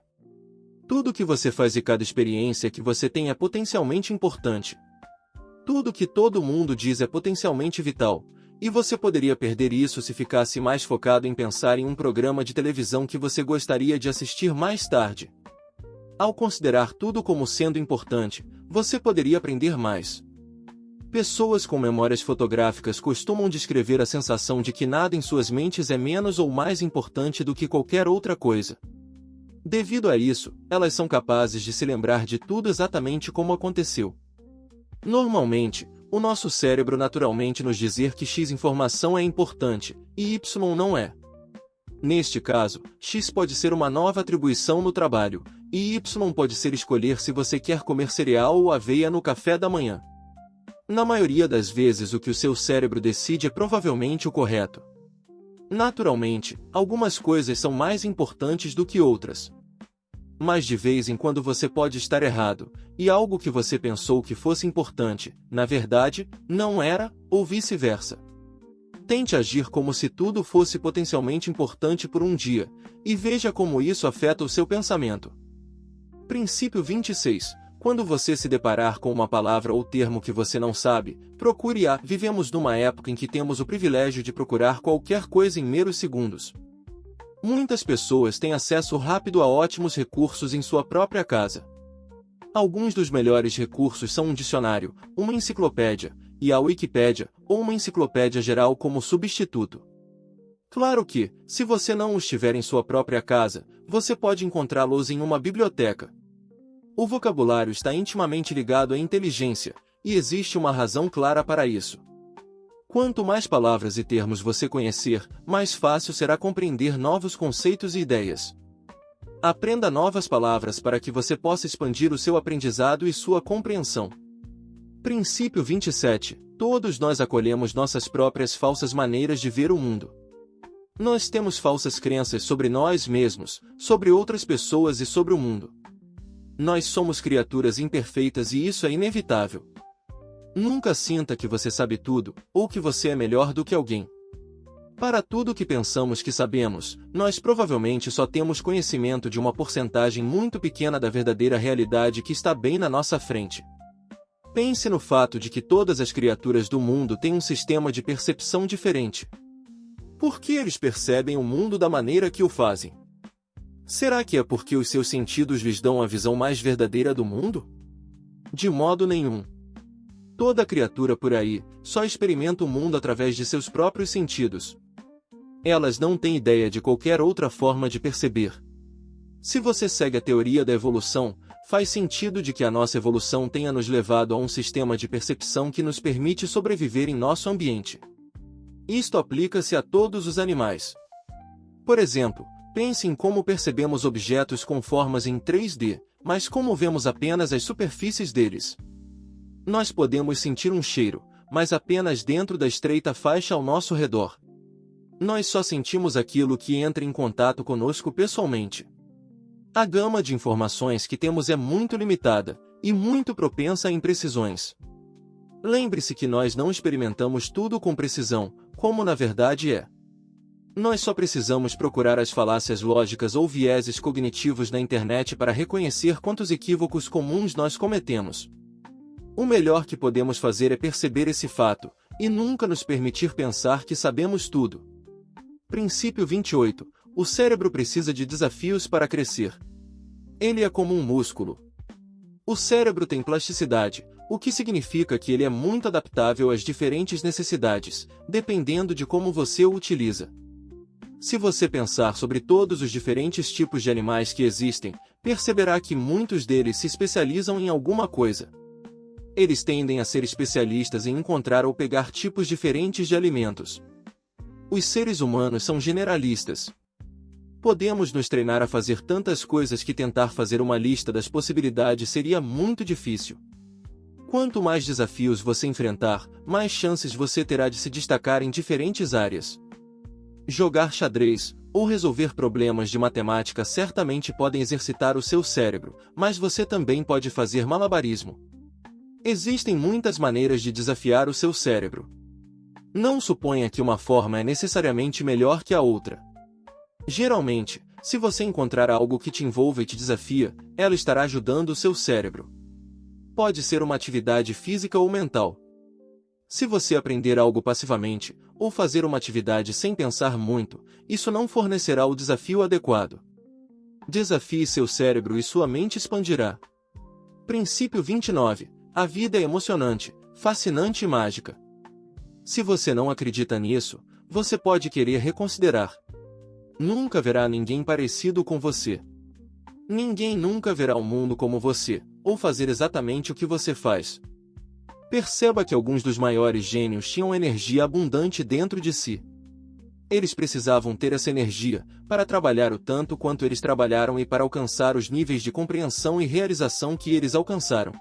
Tudo que você faz e cada experiência que você tem é potencialmente importante. Tudo que todo mundo diz é potencialmente vital, e você poderia perder isso se ficasse mais focado em pensar em um programa de televisão que você gostaria de assistir mais tarde. Ao considerar tudo como sendo importante, você poderia aprender mais. Pessoas com memórias fotográficas costumam descrever a sensação de que nada em suas mentes é menos ou mais importante do que qualquer outra coisa. Devido a isso, elas são capazes de se lembrar de tudo exatamente como aconteceu. Normalmente, o nosso cérebro naturalmente nos dizer que X informação é importante, e Y não é. Neste caso, X pode ser uma nova atribuição no trabalho, e Y pode ser escolher se você quer comer cereal ou aveia no café da manhã. Na maioria das vezes o que o seu cérebro decide é provavelmente o correto. Naturalmente, algumas coisas são mais importantes do que outras. Mas de vez em quando você pode estar errado, e algo que você pensou que fosse importante, na verdade, não era, ou vice-versa. Tente agir como se tudo fosse potencialmente importante por um dia, e veja como isso afeta o seu pensamento. Princípio 26. Quando você se deparar com uma palavra ou termo que você não sabe, procure-a. Vivemos numa época em que temos o privilégio de procurar qualquer coisa em meros segundos. Muitas pessoas têm acesso rápido a ótimos recursos em sua própria casa. Alguns dos melhores recursos são um dicionário, uma enciclopédia, e a Wikipédia, ou uma enciclopédia geral como substituto. Claro que, se você não os tiver em sua própria casa, você pode encontrá-los em uma biblioteca. O vocabulário está intimamente ligado à inteligência, e existe uma razão clara para isso. Quanto mais palavras e termos você conhecer, mais fácil será compreender novos conceitos e ideias. Aprenda novas palavras para que você possa expandir o seu aprendizado e sua compreensão. Princípio 27. Todos nós acolhemos nossas próprias falsas maneiras de ver o mundo. Nós temos falsas crenças sobre nós mesmos, sobre outras pessoas e sobre o mundo. Nós somos criaturas imperfeitas e isso é inevitável. Nunca sinta que você sabe tudo, ou que você é melhor do que alguém. Para tudo que pensamos que sabemos, nós provavelmente só temos conhecimento de uma porcentagem muito pequena da verdadeira realidade que está bem na nossa frente. Pense no fato de que todas as criaturas do mundo têm um sistema de percepção diferente. Por que eles percebem o mundo da maneira que o fazem? Será que é porque os seus sentidos lhes dão a visão mais verdadeira do mundo? De modo nenhum. Toda criatura por aí só experimenta o mundo através de seus próprios sentidos. Elas não têm ideia de qualquer outra forma de perceber. Se você segue a teoria da evolução, faz sentido de que a nossa evolução tenha nos levado a um sistema de percepção que nos permite sobreviver em nosso ambiente. Isto aplica-se a todos os animais. Por exemplo, pense em como percebemos objetos com formas em 3D, mas como vemos apenas as superfícies deles. Nós podemos sentir um cheiro, mas apenas dentro da estreita faixa ao nosso redor. Nós só sentimos aquilo que entra em contato conosco pessoalmente. A gama de informações que temos é muito limitada, e muito propensa a imprecisões. Lembre-se que nós não experimentamos tudo com precisão, como na verdade é. Nós só precisamos procurar as falácias lógicas ou vieses cognitivos na internet para reconhecer quantos equívocos comuns nós cometemos. O melhor que podemos fazer é perceber esse fato, e nunca nos permitir pensar que sabemos tudo. Princípio 28. O cérebro precisa de desafios para crescer. Ele é como um músculo. O cérebro tem plasticidade, o que significa que ele é muito adaptável às diferentes necessidades, dependendo de como você o utiliza. Se você pensar sobre todos os diferentes tipos de animais que existem, perceberá que muitos deles se especializam em alguma coisa. Eles tendem a ser especialistas em encontrar ou pegar tipos diferentes de alimentos. Os seres humanos são generalistas. Podemos nos treinar a fazer tantas coisas que tentar fazer uma lista das possibilidades seria muito difícil. Quanto mais desafios você enfrentar, mais chances você terá de se destacar em diferentes áreas. Jogar xadrez, ou resolver problemas de matemática certamente podem exercitar o seu cérebro, mas você também pode fazer malabarismo. Existem muitas maneiras de desafiar o seu cérebro. Não suponha que uma forma é necessariamente melhor que a outra. Geralmente, se você encontrar algo que te envolva e te desafia, ela estará ajudando o seu cérebro. Pode ser uma atividade física ou mental. Se você aprender algo passivamente, ou fazer uma atividade sem pensar muito, isso não fornecerá o desafio adequado. Desafie seu cérebro e sua mente expandirá. Princípio 29. A vida é emocionante, fascinante e mágica. Se você não acredita nisso, você pode querer reconsiderar. Nunca verá ninguém parecido com você. Ninguém nunca verá o mundo como você, ou fazer exatamente o que você faz. Perceba que alguns dos maiores gênios tinham energia abundante dentro de si. Eles precisavam ter essa energia, para trabalhar o tanto quanto eles trabalharam e para alcançar os níveis de compreensão e realização que eles alcançaram.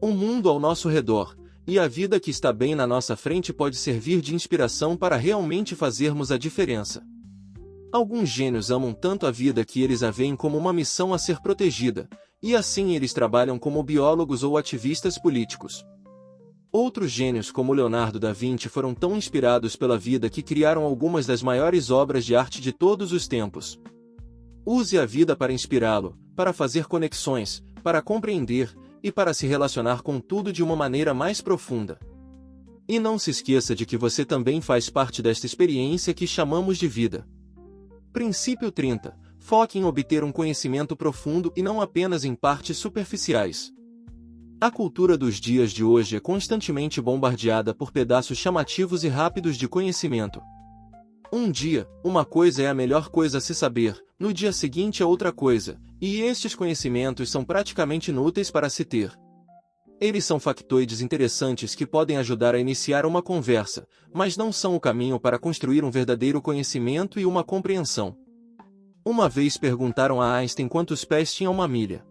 O mundo ao nosso redor, e a vida que está bem na nossa frente pode servir de inspiração para realmente fazermos a diferença. Alguns gênios amam tanto a vida que eles a veem como uma missão a ser protegida, e assim eles trabalham como biólogos ou ativistas políticos. Outros gênios como Leonardo da Vinci foram tão inspirados pela vida que criaram algumas das maiores obras de arte de todos os tempos. Use a vida para inspirá-lo, para fazer conexões, para compreender, e para se relacionar com tudo de uma maneira mais profunda. E não se esqueça de que você também faz parte desta experiência que chamamos de vida. Princípio 30. Foque em obter um conhecimento profundo e não apenas em partes superficiais. A cultura dos dias de hoje é constantemente bombardeada por pedaços chamativos e rápidos de conhecimento. Um dia, uma coisa é a melhor coisa a se saber, no dia seguinte é outra coisa, e estes conhecimentos são praticamente inúteis para se ter. Eles são factoides interessantes que podem ajudar a iniciar uma conversa, mas não são o caminho para construir um verdadeiro conhecimento e uma compreensão. Uma vez perguntaram a Einstein quantos pés tinha uma milha.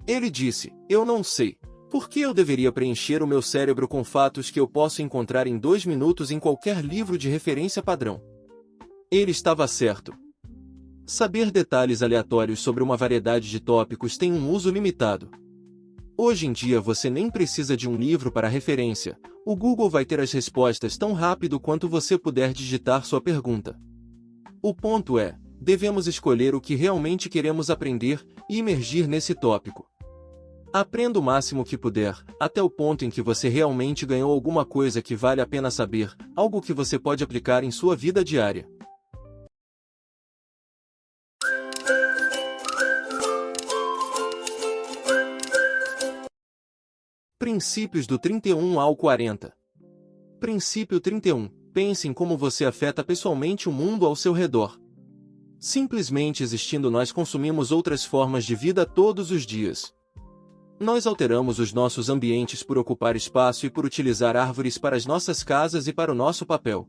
Ele disse, eu não sei. Por que eu deveria preencher o meu cérebro com fatos que eu posso encontrar em 2 minutos em qualquer livro de referência padrão? Ele estava certo. Saber detalhes aleatórios sobre uma variedade de tópicos tem um uso limitado. Hoje em dia você nem precisa de um livro para referência, o Google vai ter as respostas tão rápido quanto você puder digitar sua pergunta. O ponto é, devemos escolher o que realmente queremos aprender e imergir nesse tópico. Aprenda o máximo que puder, até o ponto em que você realmente ganhou alguma coisa que vale a pena saber, algo que você pode aplicar em sua vida diária. Princípios do 31 ao 40. Princípio 31. Pense em como você afeta pessoalmente o mundo ao seu redor. Simplesmente existindo nós consumimos outras formas de vida todos os dias. Nós alteramos os nossos ambientes por ocupar espaço e por utilizar árvores para as nossas casas e para o nosso papel.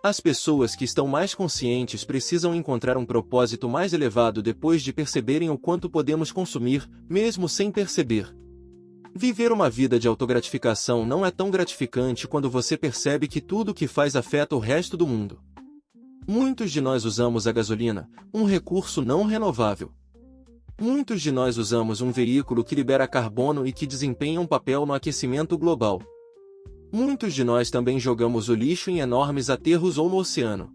As pessoas que estão mais conscientes precisam encontrar um propósito mais elevado depois de perceberem o quanto podemos consumir, mesmo sem perceber. Viver uma vida de autogratificação não é tão gratificante quando você percebe que tudo o que faz afeta o resto do mundo. Muitos de nós usamos a gasolina, um recurso não renovável. Muitos de nós usamos um veículo que libera carbono e que desempenha um papel no aquecimento global. Muitos de nós também jogamos o lixo em enormes aterros ou no oceano.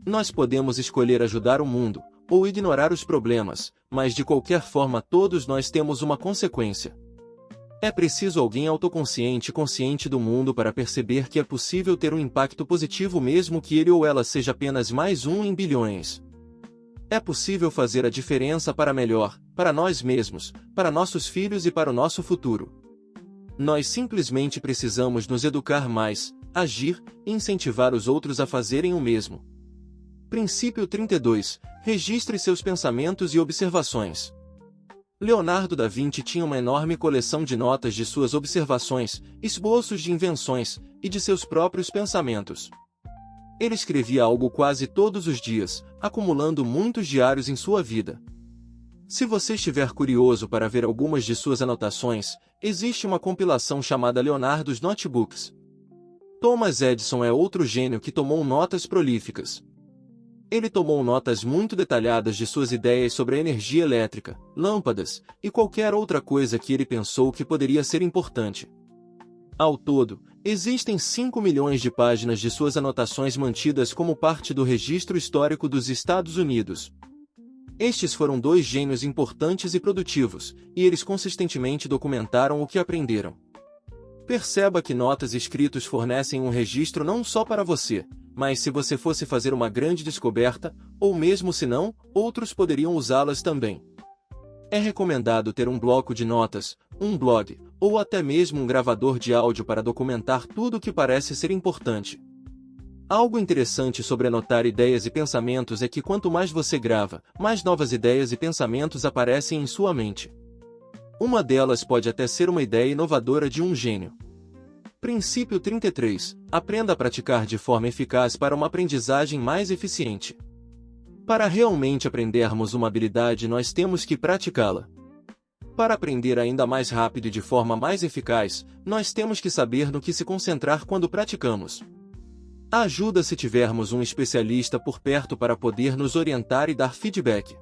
Nós podemos escolher ajudar o mundo, ou ignorar os problemas, mas de qualquer forma todos nós temos uma consequência. É preciso alguém autoconsciente e consciente do mundo para perceber que é possível ter um impacto positivo mesmo que ele ou ela seja apenas mais um em bilhões. É possível fazer a diferença para melhor, para nós mesmos, para nossos filhos e para o nosso futuro. Nós simplesmente precisamos nos educar mais, agir e incentivar os outros a fazerem o mesmo. Princípio 32. Registre seus pensamentos e observações. Leonardo da Vinci tinha uma enorme coleção de notas de suas observações, esboços de invenções e de seus próprios pensamentos. Ele escrevia algo quase todos os dias, acumulando muitos diários em sua vida. Se você estiver curioso para ver algumas de suas anotações, existe uma compilação chamada Leonardo's Notebooks. Thomas Edison é outro gênio que tomou notas prolíficas. Ele tomou notas muito detalhadas de suas ideias sobre a energia elétrica, lâmpadas e qualquer outra coisa que ele pensou que poderia ser importante. Ao todo, existem 5 milhões de páginas de suas anotações mantidas como parte do registro histórico dos Estados Unidos. Estes foram dois gênios importantes e produtivos, e eles consistentemente documentaram o que aprenderam. Perceba que notas escritos fornecem um registro não só para você, mas se você fosse fazer uma grande descoberta, ou mesmo se não, outros poderiam usá-las também. É recomendado ter um bloco de notas, um blog, ou até mesmo um gravador de áudio para documentar tudo o que parece ser importante. Algo interessante sobre anotar ideias e pensamentos é que quanto mais você grava, mais novas ideias e pensamentos aparecem em sua mente. Uma delas pode até ser uma ideia inovadora de um gênio. Princípio 33. Aprenda a praticar de forma eficaz para uma aprendizagem mais eficiente. Para realmente aprendermos uma habilidade, nós temos que praticá-la. Para aprender ainda mais rápido e de forma mais eficaz, nós temos que saber no que se concentrar quando praticamos. Ajuda se tivermos um especialista por perto para poder nos orientar e dar feedback.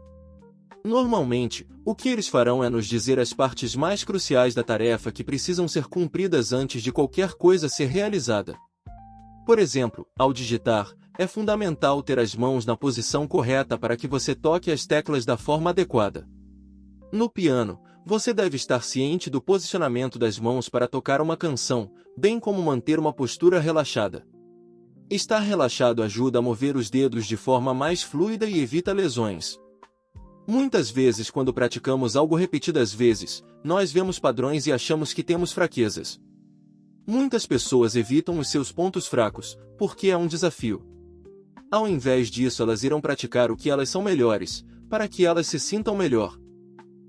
Normalmente, o que eles farão é nos dizer as partes mais cruciais da tarefa que precisam ser cumpridas antes de qualquer coisa ser realizada. Por exemplo, ao digitar, é fundamental ter as mãos na posição correta para que você toque as teclas da forma adequada. No piano, você deve estar ciente do posicionamento das mãos para tocar uma canção, bem como manter uma postura relaxada. Estar relaxado ajuda a mover os dedos de forma mais fluida e evita lesões. Muitas vezes, quando praticamos algo repetidas vezes, nós vemos padrões e achamos que temos fraquezas. Muitas pessoas evitam os seus pontos fracos, porque é um desafio. Ao invés disso, elas irão praticar o que elas são melhores, para que elas se sintam melhor.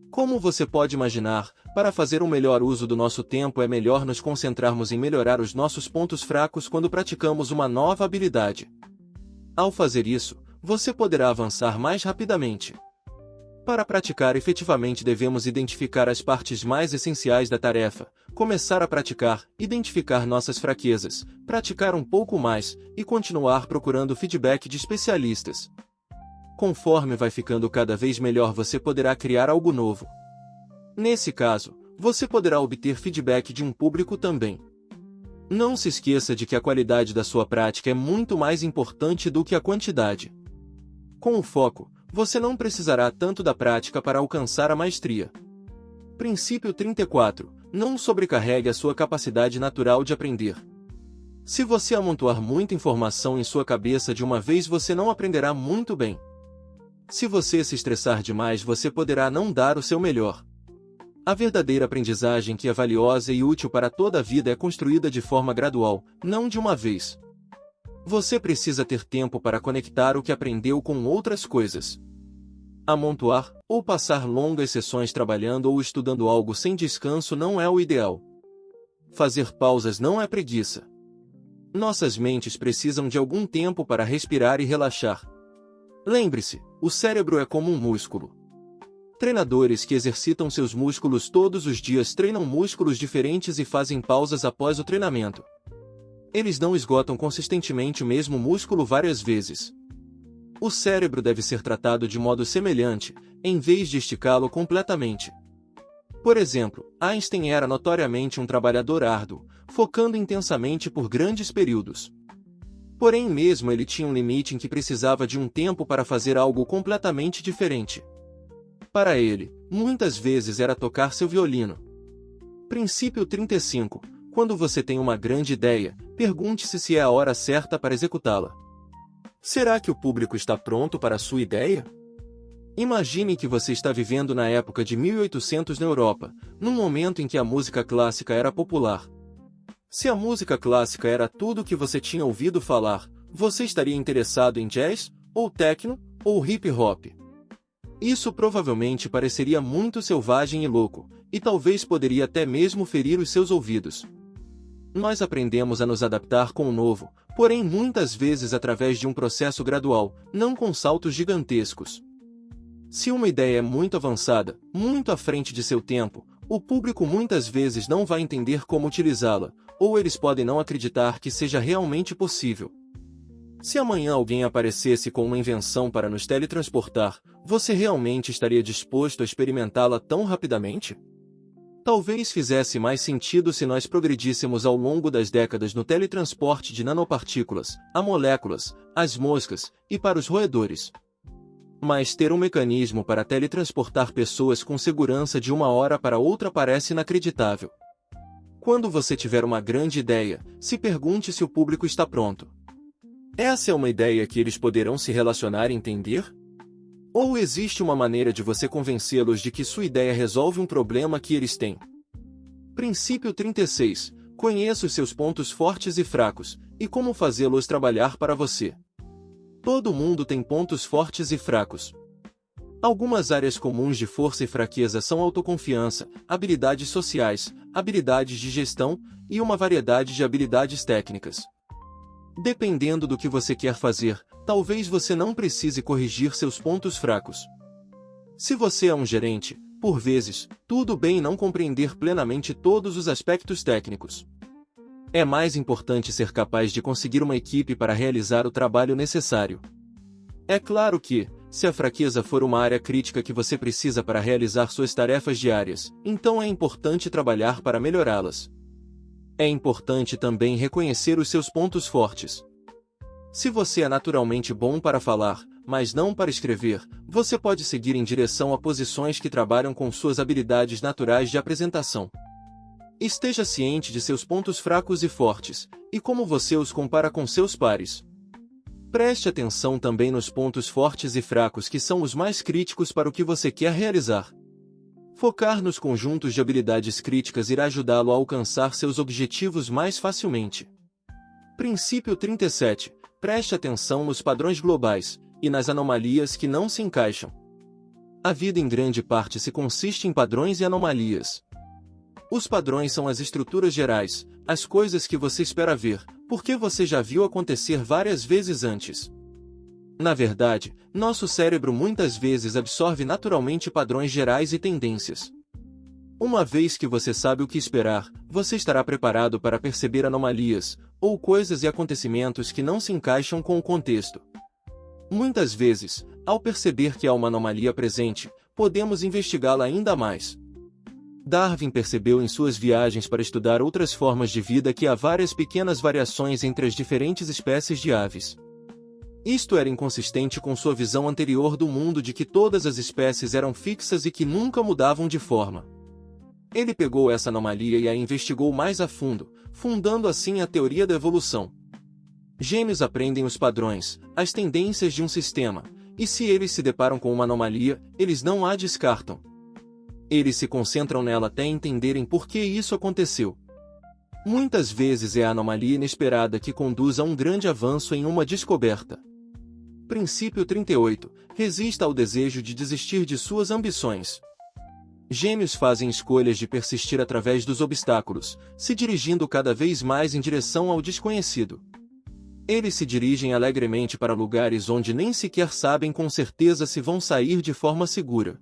Como você pode imaginar, para fazer um melhor uso do nosso tempo é melhor nos concentrarmos em melhorar os nossos pontos fracos quando praticamos uma nova habilidade. Ao fazer isso, você poderá avançar mais rapidamente. Para praticar efetivamente devemos identificar as partes mais essenciais da tarefa, começar a praticar, identificar nossas fraquezas, praticar um pouco mais, e continuar procurando feedback de especialistas. Conforme vai ficando cada vez melhor, você poderá criar algo novo. Nesse caso, você poderá obter feedback de um público também. Não se esqueça de que a qualidade da sua prática é muito mais importante do que a quantidade. Com o foco, você não precisará tanto da prática para alcançar a maestria. Princípio 34. Não sobrecarregue a sua capacidade natural de aprender. Se você amontoar muita informação em sua cabeça de uma vez, você não aprenderá muito bem. Se você se estressar demais, você poderá não dar o seu melhor. A verdadeira aprendizagem, que é valiosa e útil para toda a vida, é construída de forma gradual, não de uma vez. Você precisa ter tempo para conectar o que aprendeu com outras coisas. Amontoar, ou passar longas sessões trabalhando ou estudando algo sem descanso não é o ideal. Fazer pausas não é preguiça. Nossas mentes precisam de algum tempo para respirar e relaxar. Lembre-se, o cérebro é como um músculo. Treinadores que exercitam seus músculos todos os dias treinam músculos diferentes e fazem pausas após o treinamento. Eles não esgotam consistentemente o mesmo músculo várias vezes. O cérebro deve ser tratado de modo semelhante, em vez de esticá-lo completamente. Por exemplo, Einstein era notoriamente um trabalhador árduo, focando intensamente por grandes períodos. Porém, mesmo ele tinha um limite em que precisava de um tempo para fazer algo completamente diferente. Para ele, muitas vezes era tocar seu violino. Princípio 35. Quando você tem uma grande ideia, pergunte-se se é a hora certa para executá-la. Será que o público está pronto para a sua ideia? Imagine que você está vivendo na época de 1800 na Europa, num momento em que a música clássica era popular. Se a música clássica era tudo o que você tinha ouvido falar, você estaria interessado em jazz, ou techno, ou hip hop. Isso provavelmente pareceria muito selvagem e louco, e talvez poderia até mesmo ferir os seus ouvidos. Nós aprendemos a nos adaptar com o novo, porém muitas vezes através de um processo gradual, não com saltos gigantescos. Se uma ideia é muito avançada, muito à frente de seu tempo, o público muitas vezes não vai entender como utilizá-la, ou eles podem não acreditar que seja realmente possível. Se amanhã alguém aparecesse com uma invenção para nos teletransportar, você realmente estaria disposto a experimentá-la tão rapidamente? Talvez fizesse mais sentido se nós progredíssemos ao longo das décadas no teletransporte de nanopartículas, a moléculas, às moscas e para os roedores. Mas ter um mecanismo para teletransportar pessoas com segurança de uma hora para outra parece inacreditável. Quando você tiver uma grande ideia, se pergunte se o público está pronto. Essa é uma ideia que eles poderão se relacionar e entender? Ou existe uma maneira de você convencê-los de que sua ideia resolve um problema que eles têm? Princípio 36. Conheça os seus pontos fortes e fracos, e como fazê-los trabalhar para você. Todo mundo tem pontos fortes e fracos. Algumas áreas comuns de força e fraqueza são autoconfiança, habilidades sociais, habilidades de gestão e uma variedade de habilidades técnicas. Dependendo do que você quer fazer, talvez você não precise corrigir seus pontos fracos. Se você é um gerente, por vezes, tudo bem não compreender plenamente todos os aspectos técnicos. É mais importante ser capaz de conseguir uma equipe para realizar o trabalho necessário. É claro que, se a fraqueza for uma área crítica que você precisa para realizar suas tarefas diárias, então é importante trabalhar para melhorá-las. É importante também reconhecer os seus pontos fortes. Se você é naturalmente bom para falar, mas não para escrever, você pode seguir em direção a posições que trabalham com suas habilidades naturais de apresentação. Esteja ciente de seus pontos fracos e fortes, e como você os compara com seus pares. Preste atenção também nos pontos fortes e fracos que são os mais críticos para o que você quer realizar. Focar nos conjuntos de habilidades críticas irá ajudá-lo a alcançar seus objetivos mais facilmente. Princípio 37. Preste atenção nos padrões globais, e nas anomalias que não se encaixam. A vida em grande parte se consiste em padrões e anomalias. Os padrões são as estruturas gerais, as coisas que você espera ver, porque você já viu acontecer várias vezes antes. Na verdade, nosso cérebro muitas vezes absorve naturalmente padrões gerais e tendências. Uma vez que você sabe o que esperar, você estará preparado para perceber anomalias, ou coisas e acontecimentos que não se encaixam com o contexto. Muitas vezes, ao perceber que há uma anomalia presente, podemos investigá-la ainda mais. Darwin percebeu em suas viagens para estudar outras formas de vida que há várias pequenas variações entre as diferentes espécies de aves. Isto era inconsistente com sua visão anterior do mundo de que todas as espécies eram fixas e que nunca mudavam de forma. Ele pegou essa anomalia e a investigou mais a fundo, fundando assim a teoria da evolução. Gênios aprendem os padrões, as tendências de um sistema, e se eles se deparam com uma anomalia, eles não a descartam. Eles se concentram nela até entenderem por que isso aconteceu. Muitas vezes é a anomalia inesperada que conduz a um grande avanço em uma descoberta. Princípio 38. Resista ao desejo de desistir de suas ambições. Gênios fazem escolhas de persistir através dos obstáculos, se dirigindo cada vez mais em direção ao desconhecido. Eles se dirigem alegremente para lugares onde nem sequer sabem com certeza se vão sair de forma segura.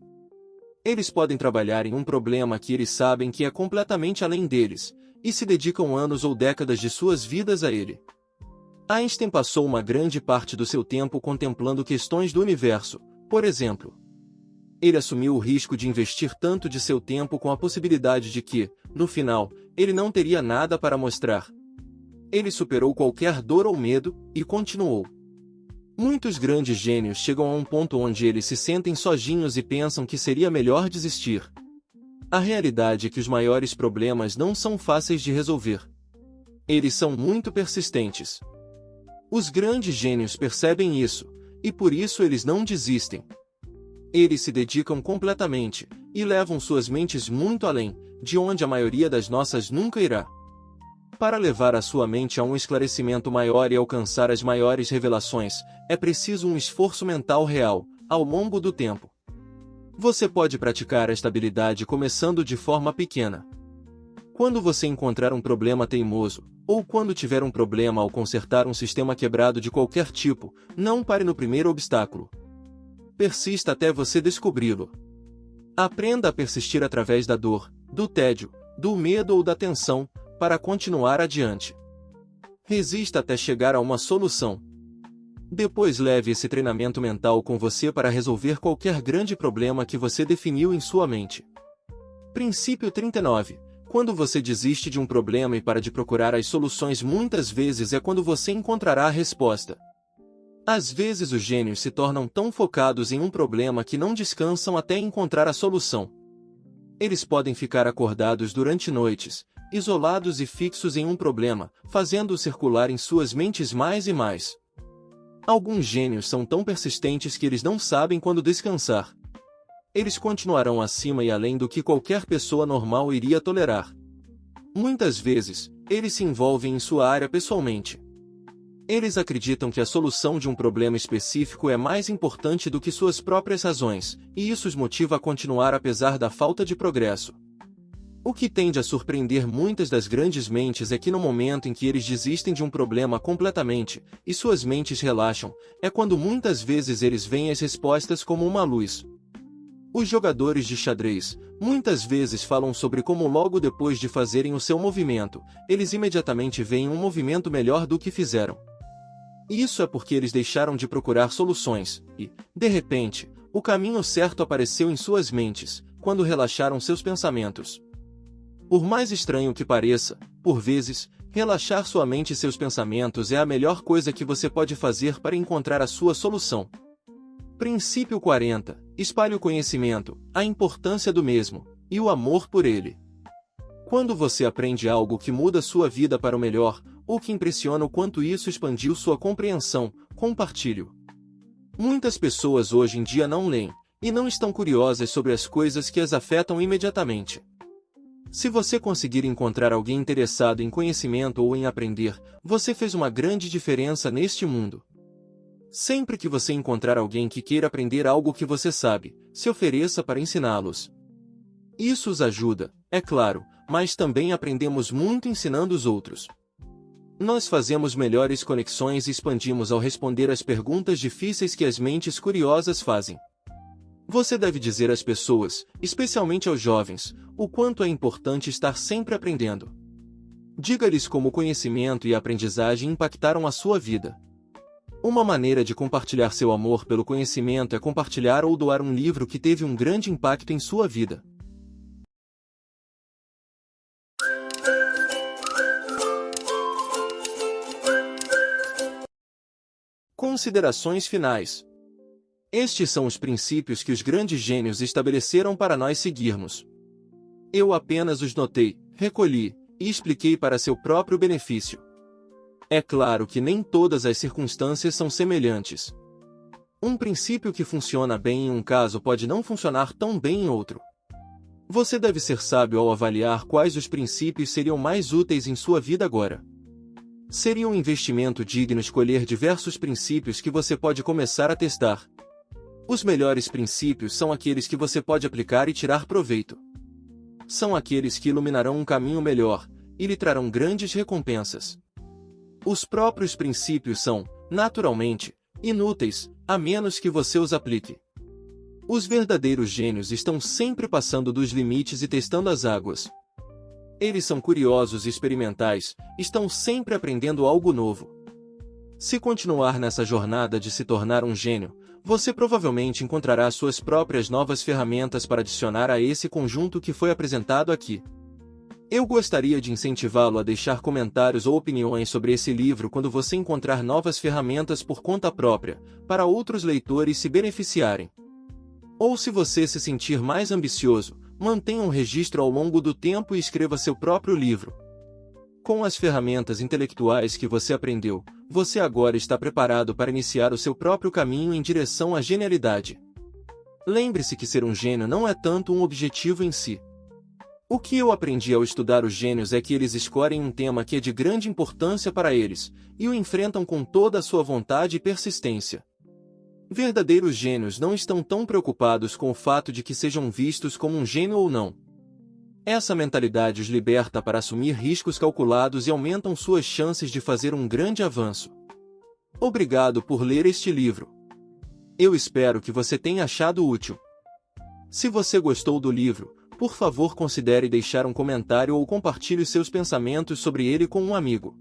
Eles podem trabalhar em um problema que eles sabem que é completamente além deles, e se dedicam anos ou décadas de suas vidas a ele. Einstein passou uma grande parte do seu tempo contemplando questões do universo, por exemplo. Ele assumiu o risco de investir tanto de seu tempo com a possibilidade de que, no final, ele não teria nada para mostrar. Ele superou qualquer dor ou medo, e continuou. Muitos grandes gênios chegam a um ponto onde eles se sentem sozinhos e pensam que seria melhor desistir. A realidade é que os maiores problemas não são fáceis de resolver. Eles são muito persistentes. Os grandes gênios percebem isso, e por isso eles não desistem. Eles se dedicam completamente, e levam suas mentes muito além, de onde a maioria das nossas nunca irá. Para levar a sua mente a um esclarecimento maior e alcançar as maiores revelações, é preciso um esforço mental real, ao longo do tempo. Você pode praticar esta habilidade começando de forma pequena. Quando você encontrar um problema teimoso, ou quando tiver um problema ao consertar um sistema quebrado de qualquer tipo, não pare no primeiro obstáculo. Persista até você descobri-lo. Aprenda a persistir através da dor, do tédio, do medo ou da tensão, para continuar adiante. Resista até chegar a uma solução. Depois leve esse treinamento mental com você para resolver qualquer grande problema que você definiu em sua mente. Princípio 39. Quando você desiste de um problema e para de procurar as soluções, muitas vezes é quando você encontrará a resposta. Às vezes os gênios se tornam tão focados em um problema que não descansam até encontrar a solução. Eles podem ficar acordados durante noites, isolados e fixos em um problema, fazendo-o circular em suas mentes mais e mais. Alguns gênios são tão persistentes que eles não sabem quando descansar. Eles continuarão acima e além do que qualquer pessoa normal iria tolerar. Muitas vezes, eles se envolvem em sua área pessoalmente. Eles acreditam que a solução de um problema específico é mais importante do que suas próprias razões, e isso os motiva a continuar apesar da falta de progresso. O que tende a surpreender muitas das grandes mentes é que no momento em que eles desistem de um problema completamente, e suas mentes relaxam, é quando muitas vezes eles veem as respostas como uma luz. Os jogadores de xadrez, muitas vezes falam sobre como logo depois de fazerem o seu movimento, eles imediatamente veem um movimento melhor do que fizeram. Isso é porque eles deixaram de procurar soluções, e, de repente, o caminho certo apareceu em suas mentes, quando relaxaram seus pensamentos. Por mais estranho que pareça, por vezes, relaxar sua mente e seus pensamentos é a melhor coisa que você pode fazer para encontrar a sua solução. Princípio 40. Espalhe o conhecimento, a importância do mesmo, e o amor por ele. Quando você aprende algo que muda sua vida para o melhor, ou que impressiona o quanto isso expandiu sua compreensão, compartilhe-o. Muitas pessoas hoje em dia não leem, e não estão curiosas sobre as coisas que as afetam imediatamente. Se você conseguir encontrar alguém interessado em conhecimento ou em aprender, você fez uma grande diferença neste mundo. Sempre que você encontrar alguém que queira aprender algo que você sabe, se ofereça para ensiná-los. Isso os ajuda, é claro, mas também aprendemos muito ensinando os outros. Nós fazemos melhores conexões e expandimos ao responder às perguntas difíceis que as mentes curiosas fazem. Você deve dizer às pessoas, especialmente aos jovens, o quanto é importante estar sempre aprendendo. Diga-lhes como o conhecimento e a aprendizagem impactaram a sua vida. Uma maneira de compartilhar seu amor pelo conhecimento é compartilhar ou doar um livro que teve um grande impacto em sua vida. Considerações finais. Estes são os princípios que os grandes gênios estabeleceram para nós seguirmos. Eu apenas os notei, recolhi e expliquei para seu próprio benefício. É claro que nem todas as circunstâncias são semelhantes. Um princípio que funciona bem em um caso pode não funcionar tão bem em outro. Você deve ser sábio ao avaliar quais os princípios seriam mais úteis em sua vida agora. Seria um investimento digno escolher diversos princípios que você pode começar a testar. Os melhores princípios são aqueles que você pode aplicar e tirar proveito. São aqueles que iluminarão um caminho melhor e lhe trarão grandes recompensas. Os próprios princípios são, naturalmente, inúteis, a menos que você os aplique. Os verdadeiros gênios estão sempre passando dos limites e testando as águas. Eles são curiosos e experimentais, estão sempre aprendendo algo novo. Se continuar nessa jornada de se tornar um gênio, você provavelmente encontrará suas próprias novas ferramentas para adicionar a esse conjunto que foi apresentado aqui. Eu gostaria de incentivá-lo a deixar comentários ou opiniões sobre esse livro quando você encontrar novas ferramentas por conta própria, para outros leitores se beneficiarem. Ou se você se sentir mais ambicioso, mantenha um registro ao longo do tempo e escreva seu próprio livro. Com as ferramentas intelectuais que você aprendeu, você agora está preparado para iniciar o seu próprio caminho em direção à genialidade. Lembre-se que ser um gênio não é tanto um objetivo em si. O que eu aprendi ao estudar os gênios é que eles escolhem um tema que é de grande importância para eles, e o enfrentam com toda a sua vontade e persistência. Verdadeiros gênios não estão tão preocupados com o fato de que sejam vistos como um gênio ou não. Essa mentalidade os liberta para assumir riscos calculados e aumentam suas chances de fazer um grande avanço. Obrigado por ler este livro. Eu espero que você tenha achado útil. Se você gostou do livro, por favor considere deixar um comentário ou compartilhe seus pensamentos sobre ele com um amigo.